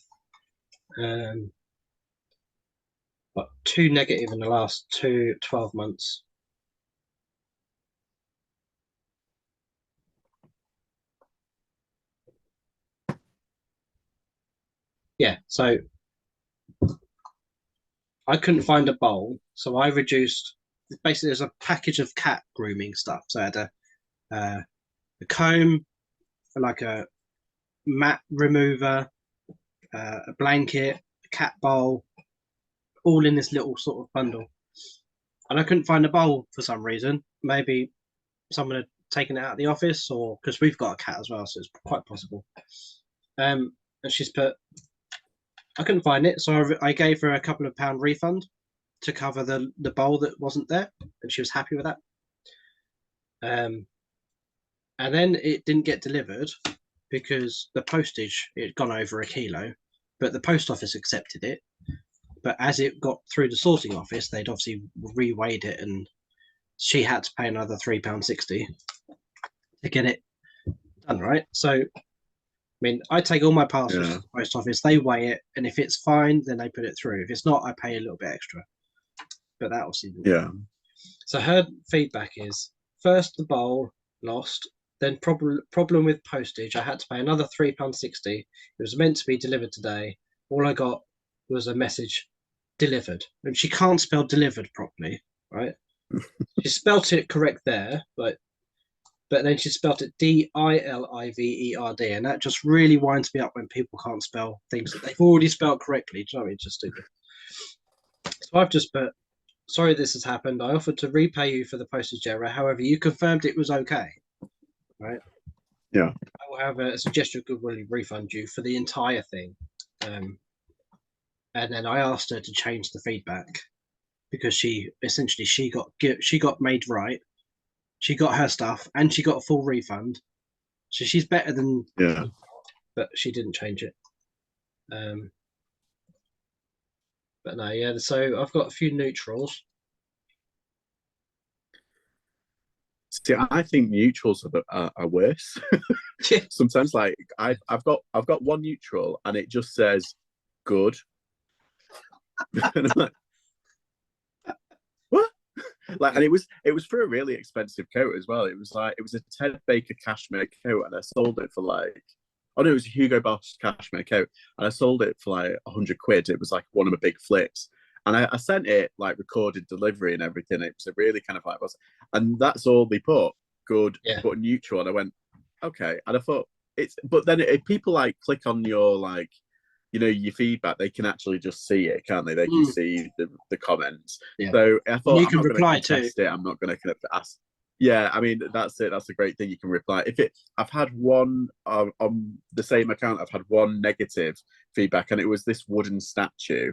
But 2 negative in the last 12 months. Yeah, so I couldn't find a bowl, so I reduced. Basically, there's a package of cat grooming stuff. So I had a comb, like a mat remover, a blanket, a cat bowl, all in this little sort of bundle. And I couldn't find a bowl for some reason. Maybe someone had taken it out of the office, or because we've got a cat as well, so it's quite possible. And she's put, I couldn't find it, so I gave her a couple of £1 refund to cover the bowl that wasn't there, and she was happy with that. And then it didn't get delivered because the postage, it had gone over 1 kilo, but the post office accepted it. But as it got through the sorting office, they'd obviously reweighed it, and she had to pay another £3.60 to get it done, right? So, I mean, I take all my parcels to the post office, they weigh it, and if it's fine, then they put it through. If it's not, I pay a little bit extra. But that obviously didn't. So her feedback is, first the bowl lost, then problem with postage. I had to pay another £3.60. It was meant to be delivered today. All I got was a message, delivered. And she can't spell delivered properly, right? She spelt it correct there, but then she spelt it DILIVERD, and that just really winds me up when people can't spell things that they've already spelled correctly. Do you know what I mean? It's just stupid. So I've just put, sorry this has happened. I offered to repay you for the postage error. However, you confirmed it was okay, right? Yeah. I will have a suggestion of goodwill refund you for the entire thing. And then I asked her to change the feedback because she got made right. She got her stuff and she got a full refund. So she's better than, but she didn't change it. But no, yeah. So I've got a few neutrals. See, I think neutrals are worse. Sometimes, like I've got one neutral and it just says good, and I'm like, what? Like, and it was for a really expensive coat as well. It was a Ted Baker cashmere coat, and I sold it for like, oh no, it was a Hugo Boss cashmere coat, and I sold it for like £100. It was like one of my big flips. And I sent it like recorded delivery and everything. It was a really kind of like, and that's all they put, good, but neutral. And I went, okay. And I thought but then if people like click on your like, you know, your feedback, they can actually just see it, can't they? They can see the comments. Yeah. So I thought, you can reply to it. I'm not going to kind of ask. Yeah, I mean, that's it. That's a great thing. You can reply. I've had one on the same account. I've had one negative feedback, and it was this wooden statue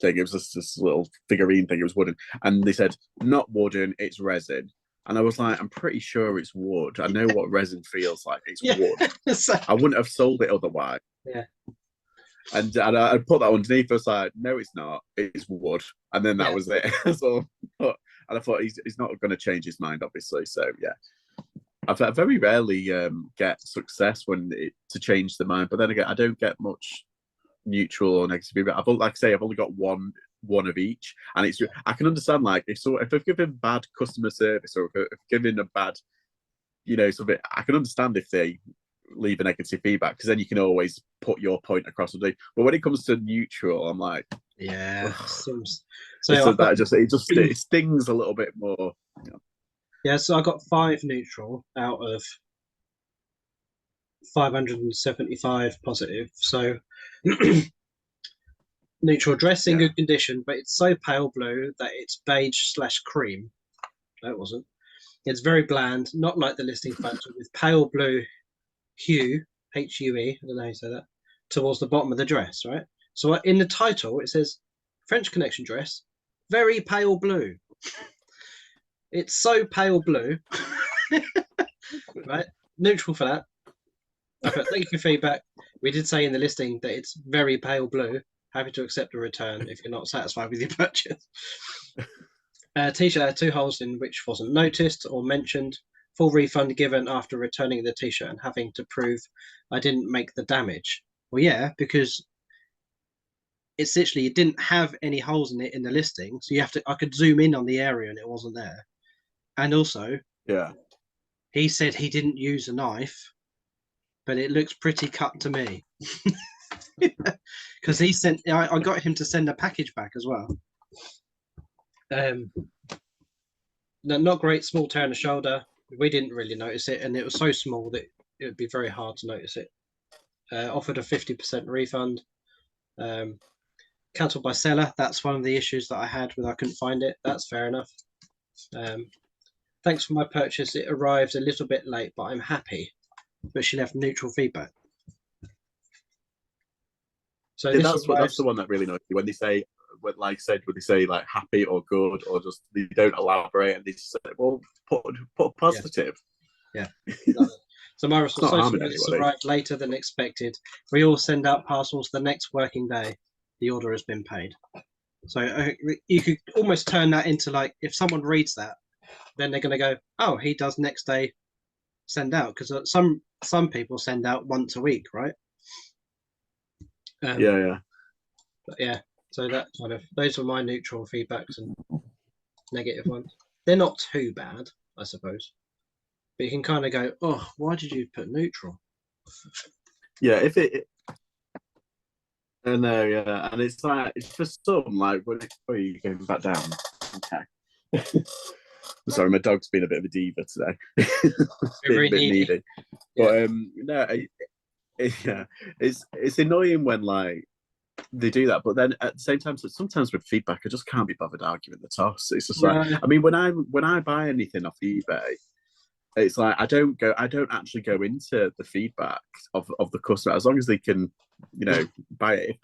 thing. It was this little figurine thing. It was wooden, and they said not wooden, it's resin. And I was like, I'm pretty sure it's wood. I know what resin feels like. It's wood. I wouldn't have sold it otherwise. Yeah. And I put that underneath. I was like, no, it's not. It's wood. And then that was it. So, and I thought he's not going to change his mind, obviously. So yeah, I very rarely get success to change the mind. But then again, I don't get much neutral or negative feedback. I've only got one of each, and it's I can understand like if I've given bad customer service or if I've given a bad, you know, something, I can understand if they leave a negative feedback because then you can always put your point across. But when it comes to neutral, I'm like, so it stings a little bit more. Yeah, so I got 5 neutral out of 575 positive. So neutral dress in good condition, but it's so pale blue that it's beige/cream. No, it wasn't. It's very bland, not like the listing photo, with pale blue hue, Hue, I don't know how you say that, towards the bottom of the dress, right? So in the title, it says French Connection dress, very pale blue. It's so pale blue, right? Neutral for that. Okay, thank you for feedback. We did say in the listing that it's very pale blue. Happy to accept a return if you're not satisfied with your purchase. T-shirt had 2 holes in which wasn't noticed or mentioned. Full refund given after returning the T-shirt and having to prove I didn't make the damage. Well, yeah, because it's literally, it didn't have any holes in it in the listing. So I could zoom in on the area and it wasn't there. And also, he said he didn't use a knife, but it looks pretty cut to me. Because I got him to send a package back as well. Not great, small tear in the shoulder. We didn't really notice it, and it was so small that it would be very hard to notice it. Offered a 50% refund. Cancelled by seller. That's one of the issues that I had when I couldn't find it. That's fair enough. Thanks for my purchase. It arrived a little bit late, but I'm happy. But she left neutral feedback. So that's the one that really annoys me when they say, would they say like happy or good, or just they don't elaborate and they just say, well, put positive. Yeah. So my response arrived later than expected. We all send out parcels the next working day. The order has been paid. So you could almost turn that into like, if someone reads that, then they're going to go, oh, he does next day send out, because some people send out once a week, right? Yeah. But yeah, so that kind of, those are my neutral feedbacks and negative ones. They're not too bad, I suppose, but you can kind of go, oh, why did you put neutral? Yeah, if it. I know, yeah, and it's like, it's for some, like, when it, oh, you're going back down. Okay. Sorry, my dog's been a bit of a diva today. Been a bit needy. Yeah. But no, yeah, it's annoying when like they do that, but then at the same time, so sometimes with feedback, I just can't be bothered arguing the toss. It's just like, I mean, when I buy anything off eBay, it's like I don't actually go into the feedback of the customer, as long as they can, you know, buy it.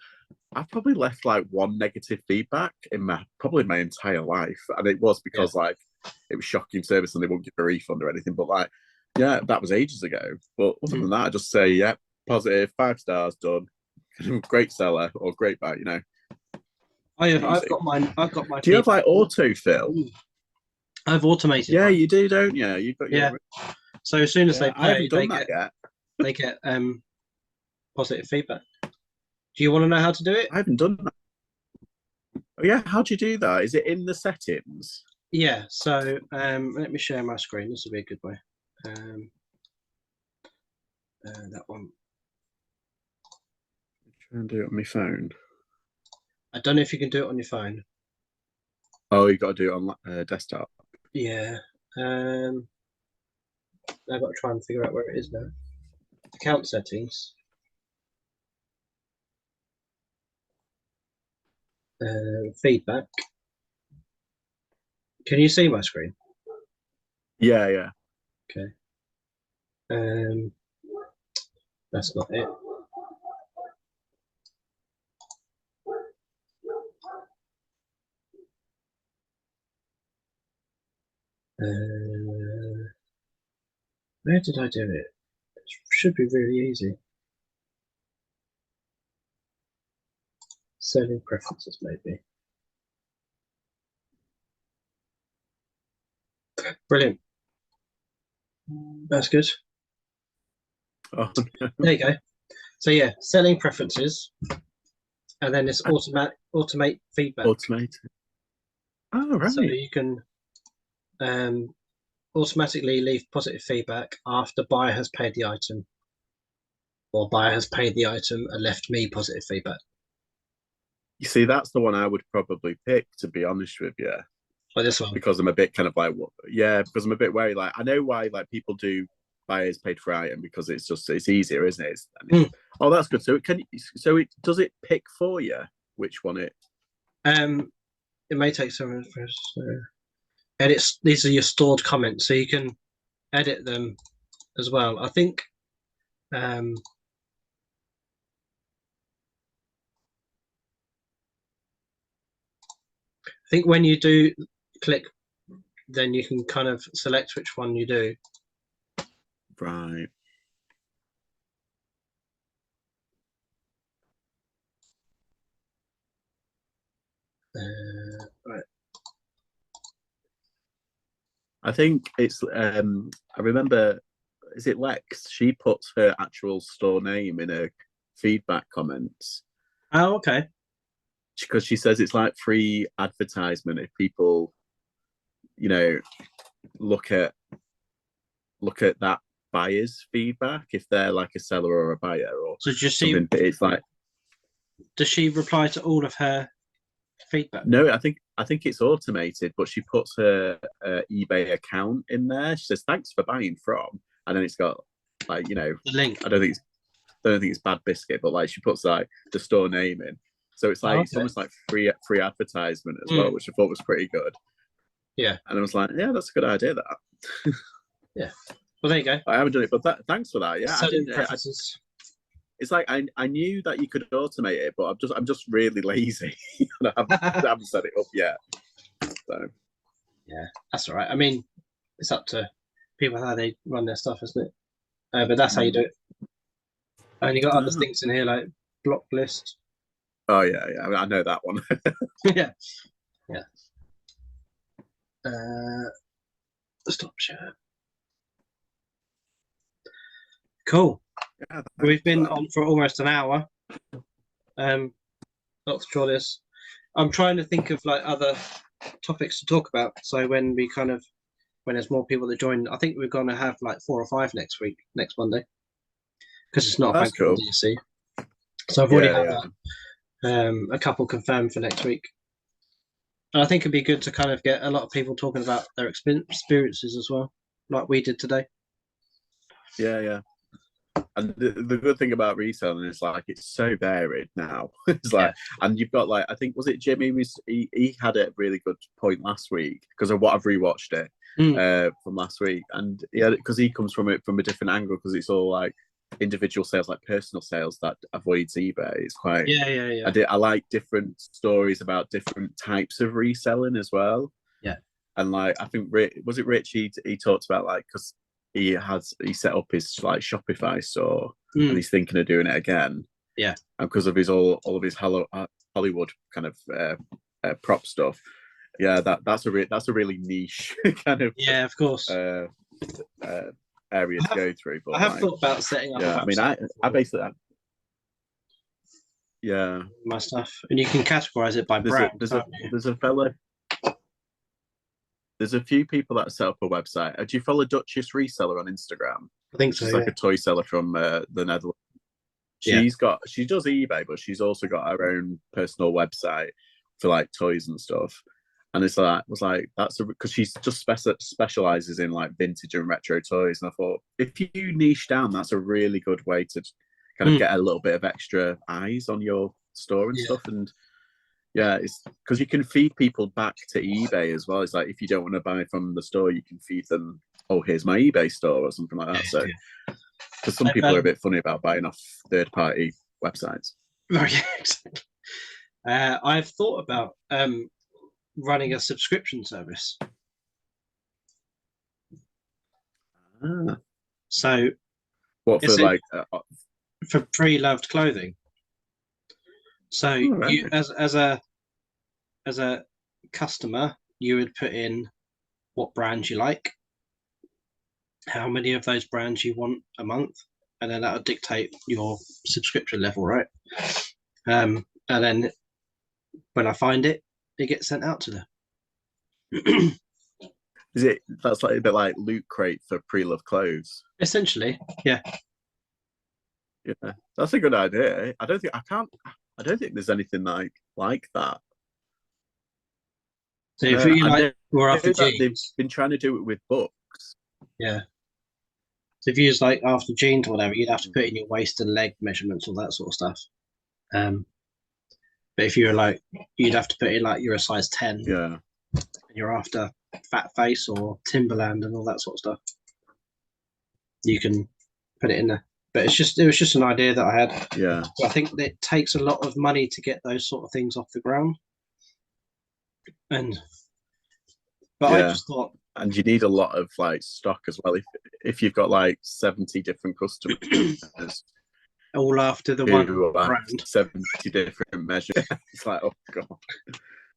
I've probably left like one negative feedback in my entire life, and it was because like it was shocking service and they won't give a refund or anything. But like, yeah, that was ages ago. But other than that, I just say, yeah, positive, 5 stars, done, great seller or great buy. You know, I've got mine. Do you have like autofill? I've automated. Yeah, mine. you do, don't you? You've got your... So as soon as they pay, I haven't done that yet. They get positive feedback. Do you want to know how to do it? I haven't done that. Oh, yeah, how do you do that? Is it in the settings? Yeah. So let me share my screen. This will be a good way. That one. Try and do it on my phone. I don't know if you can do it on your phone. Oh, you got to do it on desktop. Yeah. I've got to try and figure out where it is now. Account settings. Feedback. Can you see my screen? Yeah. Okay. That's not it. Where did I do it? It should be really easy. Selling preferences, maybe. Brilliant. That's good. Oh, no. There you go. So yeah, selling preferences, and then it's automate feedback. Automated. Oh, right. So you can automatically leave positive feedback after buyer has paid the item, or buyer has paid the item and left me positive feedback. You see, that's the one I would probably pick, to be honest with you. Like this one. Because I'm a bit kind of like, because I'm a bit wary. Like, I know why like people do buyers paid for item, because it's easier, isn't it? Oh, that's good. So does it pick for you which one it? It may take some edits. These are your stored comments, so you can edit them as well. I think when you do click, then you can kind of select which one you do. Right. Right. I think it's I remember, is it Lex? She puts her actual store name in her feedback comments. Oh, okay. Because she says it's like free advertisement if people, you know, look at that buyer's feedback, if they're like a seller or a buyer or so just something. It's like, does she reply to all of her feedback? No, I think it's automated, but she puts her eBay account in there. She says thanks for buying from, and then it's got like, you know, the link. I don't think it's Bad Biscuit, but like she puts like the store name in, so it's like it's almost like free advertisement as well, which I thought was pretty good. Yeah, and I was like, yeah, that's a good idea. That. Yeah. Well, there you go. I haven't done it, but thanks for that. Yeah, preferences. It's like I knew that you could automate it, but I'm just really lazy. I haven't set it up yet. So yeah, that's all right. I mean, it's up to people how they run their stuff, isn't it? But that's how you do it. And you got other things in here like block list. Oh yeah, I know that one. Yeah, yeah. Stop share. Cool. Yeah, We've thanks for been that. on for almost an hour. Not sure this. I'm trying to think of like other topics to talk about. So when there's more people that join, I think we're going to have like 4 or 5 next week, next Monday, because it's Oh, not a that's bank cool. holiday, you see. So I've already Yeah, had yeah. a couple confirmed for next week. And I think it'd be good to kind of get a lot of people talking about their experiences as well, like we did today. Yeah, yeah. And the good thing about reselling is like it's so varied now. It's like, and you've got like I think was it Jimmy he had a really good point last week because of what I've rewatched it from last week, and yeah, because he comes from it from a different angle because it's all like individual sales, like personal sales that avoids eBay. It's quite Yeah. I like different stories about different types of reselling as well. Yeah. And like I think was it Rich he talked about like because he set up his like Shopify store and he's thinking of doing it again. Yeah. And because of his all of his Hollywood kind of prop stuff. Yeah, that's a really niche kind of Of course. area to go through. But I have like, thought about setting up. yeah, I mean, I basically, yeah, my stuff, and you can categorize it by brand. There's a fella. There's a few people that set up a website. Do you follow Duchess Reseller on Instagram? I think so. She's like a toy seller from the Netherlands. She does eBay, but she's also got her own personal website for like toys and stuff. And it's like that's because she's just specializes in like vintage and retro toys. And I thought if you niche down, that's a really good way to kind of get a little bit of extra eyes on your store and stuff. And yeah, it's because you can feed people back to eBay as well. It's like if you don't want to buy from the store, you can feed them, oh, here's my eBay store or something like that. So because some people are a bit funny about buying off third-party websites. I've thought about running a subscription service. So what for like for pre-loved clothing. So you as a customer, you would put in what brands you like, how many of those brands you want a month, and then that would dictate your subscription level, right? And then when I find it, it gets sent out to them. That's like a bit like Loot Crate for pre-loved clothes? Essentially, yeah. Yeah, that's a good idea. I don't think there's anything like that. So if you like, we're after jeans. They've been trying to do it with books. Yeah. So if you use like after jeans or whatever, you'd have to put in your waist and leg measurements, all that sort of stuff. But if you're like, you'd have to put in like you're a size 10. Yeah. And you're after fat face or Timberland and all that sort of stuff. You can put it in there. But it was just an idea that I had. Yeah. So I think that it takes a lot of money to get those sort of things off the ground. But I just thought, and you need a lot of like stock as well. If you've got like 70 different customers, all after the one brand, 70 different measures, it's like, oh god.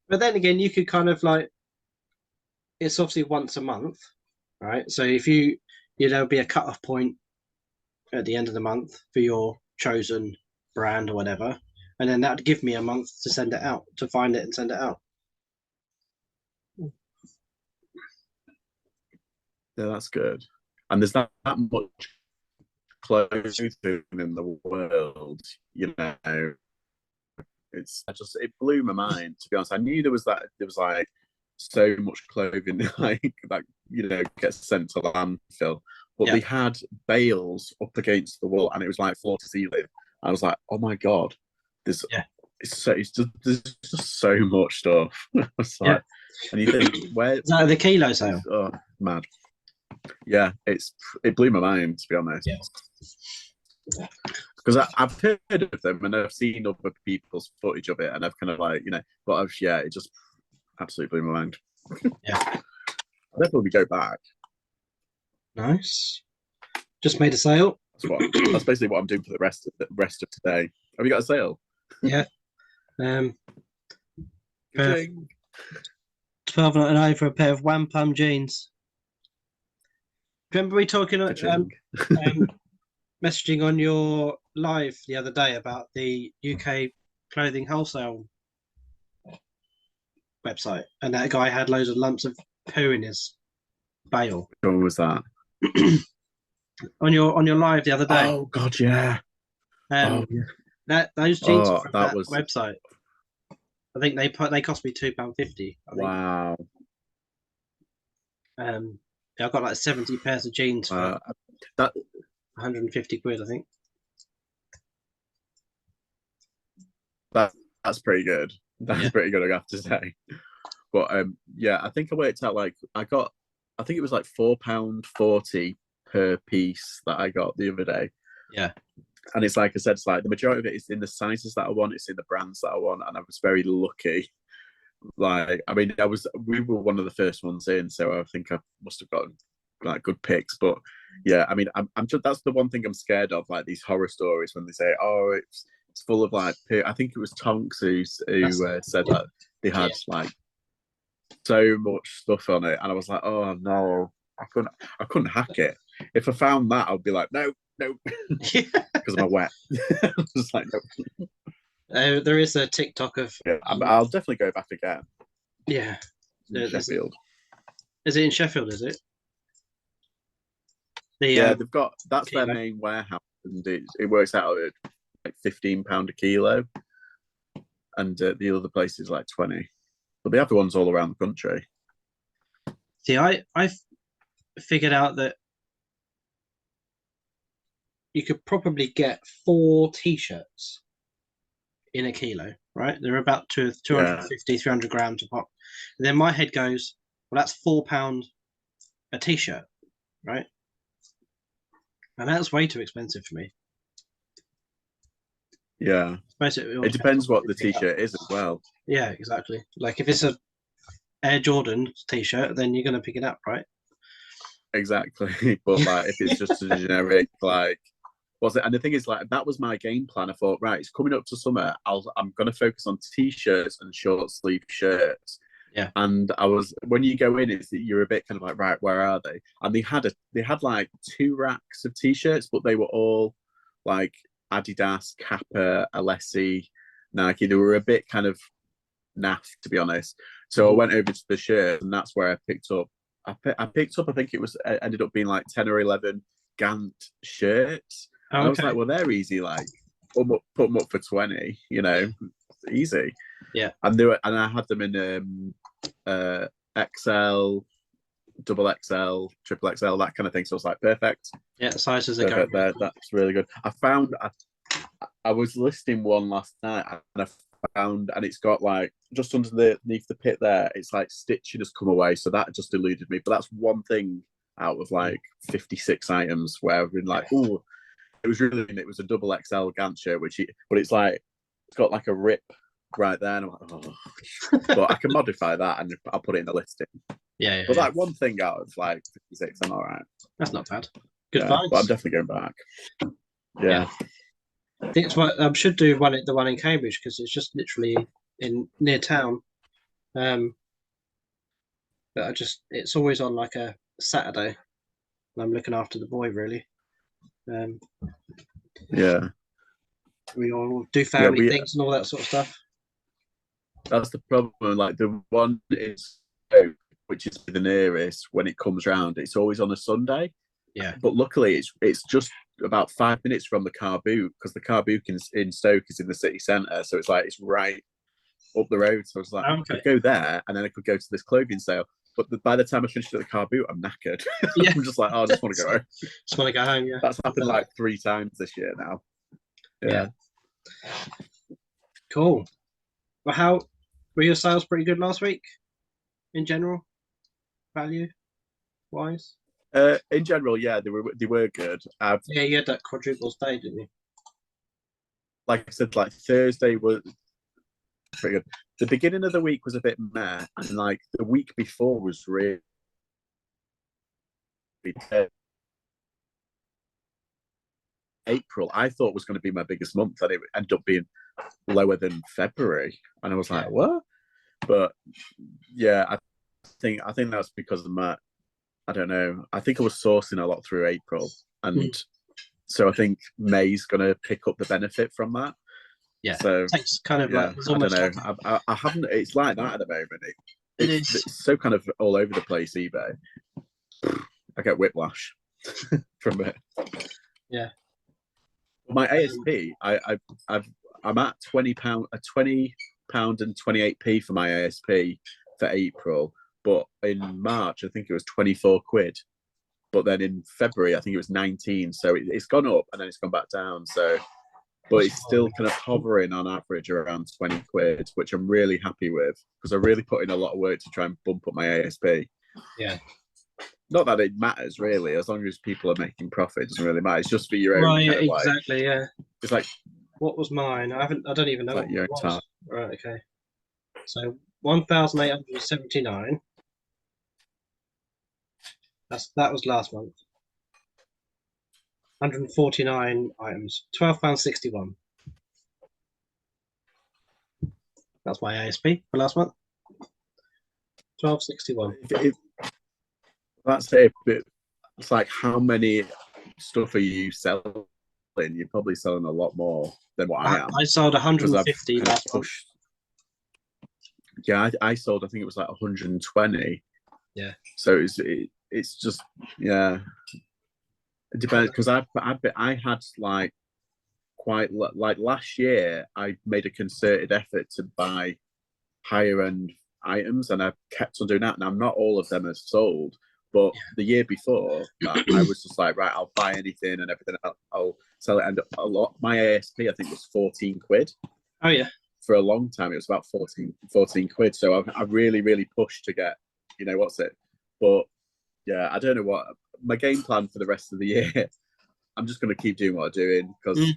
But then again, you could kind of like, it's obviously once a month, right? So if there'll be a cut-off point at the end of the month for your chosen brand or whatever, and then that would give me a month to send it out, to find it and send it out. Yeah, that's good. And there's not that much clothing in the world, you know. It blew my mind, to be honest. I knew there was like so much clothing like that, you know, gets sent to landfill. But they had bales up against the wall and it was like floor to ceiling. I was like, oh my god, there's just so much stuff. Like, and you think, where is that the kilo sale? Oh, mad. Yeah, it blew my mind, to be honest. Because I've heard of them and I've seen other people's footage of it, and I've kind of like, you know, but it just absolutely blew my mind. I'll definitely go back. Nice. Just made a sale. That's basically what I'm doing for the rest of today. Have you got a sale? Yeah. Um, for Ka-ching. $12.99 for a pair of Wampum jeans. Remember we talking Ka-ching. messaging on your live the other day about the UK clothing wholesale website, and that guy had loads of lumps of poo in his bale. What was that? On your live the other day. Oh God, yeah. Um, Oh yeah. that those jeans are Oh, from that that was website. I think they cost me £2.50. I think. wow. Yeah, I've got like 70 pairs of jeans for That 150 quid, I think. that's pretty good. That's Yeah. pretty good, I have to say. But yeah, I think I worked out like I think it was like £4.40 per piece that I got the other day. Yeah. And it's like I said, it's like the majority of it is in the sizes that I want, it's in the brands that I want, and I was very lucky. Like, I mean, we were one of the first ones in, so I think I must have gotten like good picks. But yeah, I mean, I'm just that's the one thing I'm scared of, like these horror stories when they say, oh, it's full of like, I think it was Tonks who said that they had like so much stuff on it, and I was like, oh no, I couldn't hack it. If I found that, I'd be like, no, because I'm wet. I was like, no. There is a TikTok of Yeah, I'll definitely go back again. yeah. Sheffield. Is it in Sheffield? Is it? Yeah, they've got that's kilo. Their main warehouse, and it works out at like £15 a kilo, and the other place is like 20. But they have the ones all around the country. See, I've figured out that you could probably get 4 t-shirts in a kilo, right? They're about 250, 300 grams a pop. And then my head goes, well, that's £4 a t-shirt, right? And that's way too expensive for me. Yeah. It depends what the t-shirt is as well. Yeah, exactly. Like if it's a Air Jordan t-shirt, then you're going to pick it up, right? Exactly. But like if it's just a generic, like, was it? And the thing is, like, that was my game plan. I thought, right, it's coming up to summer. I'm going to focus on t-shirts and short sleeve shirts. Yeah. And when you go in, you're a bit kind of like, right, where are they? And they had like 2 racks of t-shirts, but they were all like Adidas, Kappa, Alessi, Nike. They were a bit kind of naff, to be honest. So I went over to the shirt, and that's where I picked up. I picked up. I think it ended up being like 10 or 11 Gant shirts. Oh, okay. I was like, well, they're easy. Like, put them up for 20. You know, easy. Yeah. And I had them in XL, double XL, triple XL, that kind of thing. So I was like, perfect. Yeah, the sizes are going. That's really good. I was listing one last night, and I found, and it's got like just underneath the pit there, it's like stitching has come away, so that just eluded me. But that's one thing out of like 56 items where I've been like, oh, it was a double XL Gant shirt, but it's like it's got like a rip right there, and I'm like, oh. But I can modify that, and I'll put it in the listing. Yeah. But like one thing out of like 56, I'm all right. That's not bad. Good vibes. But I'm definitely going back. Yeah. I think it's what I should do the one in Cambridge, because it's just literally near town. But it's always on like a Saturday, and I'm looking after the boy really. Yeah. We all do family things and all that sort of stuff. That's the problem. Like the one is, which is the nearest when it comes round, it's always on a Sunday. Yeah. But luckily, it's just about 5 minutes from the car boot, because the car boot in Stoke is in the city centre, so it's like it's right up the road. So I was like, I could go there, and then I could go to this clothing sale. But by the time I finished at the car boot, I'm knackered. Yeah. I'm just like, oh, I just want to go home. Just want to go home. Yeah. That's happened like 3 times this year now. Yeah. Cool. Well, how were your sales? Pretty good last week, in general, value wise. In general, yeah, they were good. Yeah, you had that quadruple day, didn't you? Like I said, like Thursday was pretty good. The beginning of the week was a bit meh, and like the week before was really April. I thought was going to be my biggest month, and it ended up being lower than February, and I was like, Yeah. what? But yeah, I think that's because of my, I don't know. I think I was sourcing a lot through April, and so I think May's going to pick up the benefit from that. Yeah, So it's kind of like it's I don't almost know. like I haven't. It's like that at the moment. it is. It's so kind of all over the place. eBay. I get whiplash from it. Yeah. My ASP, I'm at £20, £20 and 28p for my ASP for April, but in March I think it was 24 quid. But then in February I think it was 19. So it's gone up and then it's gone back down. So, but it's still kind of hovering on average around 20 quid, which I'm really happy with because I really put in a lot of work to try and bump up my ASP. Yeah. Not that it matters really, as long as people are making profit, it doesn't really matter. It's just for your own. Right, kind of exactly. Yeah. It's like, what was mine? I don't even know like what your it was. target. Right. Okay. So 1,879. That was last month. 149 items. £12.61. That's my ASP for last month. 12.61. That's it. But it's like, how many stuff are you selling? You're probably selling a lot more than what I am. I sold 150 last month. Yeah, I sold. I think it was like 120. Yeah. So it's just It depends because I had like quite like last year I made a concerted effort to buy higher end items and I kept on doing that, and I'm not all of them are sold. But the year before, I was just like, right, I'll buy anything and everything. I'll sell it. And a lot. My ASP, I think, was 14 quid. Oh yeah. For a long time, it was about 14 quid. So I really, really pushed to get, what's it? But yeah, I don't know what my game plan for the rest of the year. I'm just going to keep doing what I'm doing because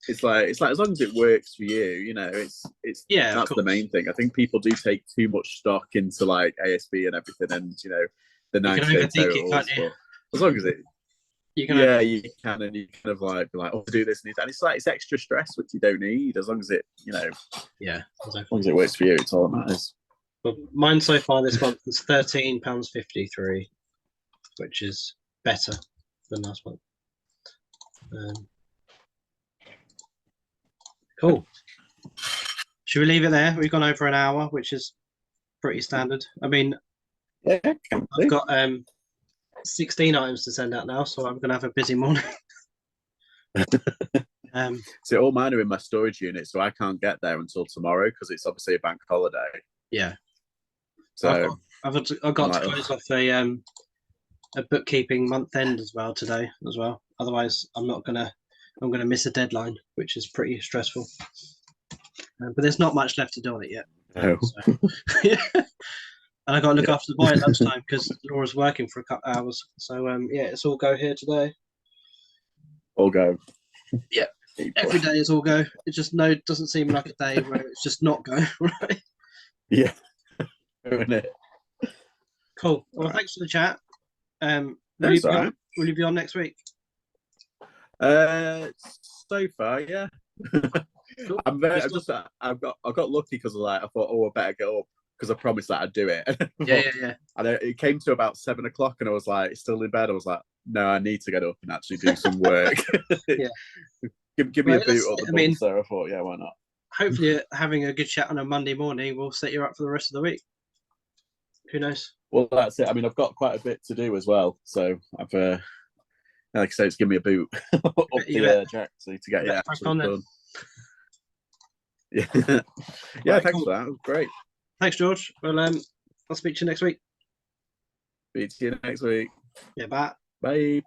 it's like as long as it works for you, it's that's the main thing. I think people do take too much stock into like ASP and everything, and the nice day totals. But as long as you can, and you kind of like be like, oh, do this and it's like it's extra stress which you don't need. As long as it, as long as it works for you, it's all that matters. But mine so far this month is £13.53, which is better than last month. Cool. Should we leave it there? We've gone over an hour, which is pretty standard. I mean, I've got 16 items to send out now, so I'm going to have a busy morning. So all mine are in my storage unit, so I can't get there until tomorrow because it's obviously a bank holiday. Yeah. So I've got to close off a bookkeeping month end as well. Otherwise, I'm gonna miss a deadline, which is pretty stressful. But there's not much left to do on it yet. No. So, and I got to look after the boy at lunchtime because Laura's working for a couple hours. So it's all go here today. All go. Yeah. Every day is all go. It just doesn't seem like a day where it's just not go, right? Yeah. Isn't it? Cool. Well, thanks for the chat. Will you be on next week? So far, yeah. Cool. I've got lucky because I thought, I better get up because I promised that I'd do it. Yeah. And it came to about 7 o'clock, and I was like, still in bed. I was like, no, I need to get up and actually do some work. Yeah. give me a boot on the bum. So I thought, yeah, why not? Hopefully, having a good chat on a Monday morning will set you up for the rest of the week. Who knows? Well, that's it. I mean, I've got quite a bit to do as well. So I've, like I say, it's given me a boot up the jack to get it actually done. Yeah, yeah. Thanks for that. It was great. Thanks, George. Well, I'll speak to you next week. Speak to you next week. Yeah, bye. Bye.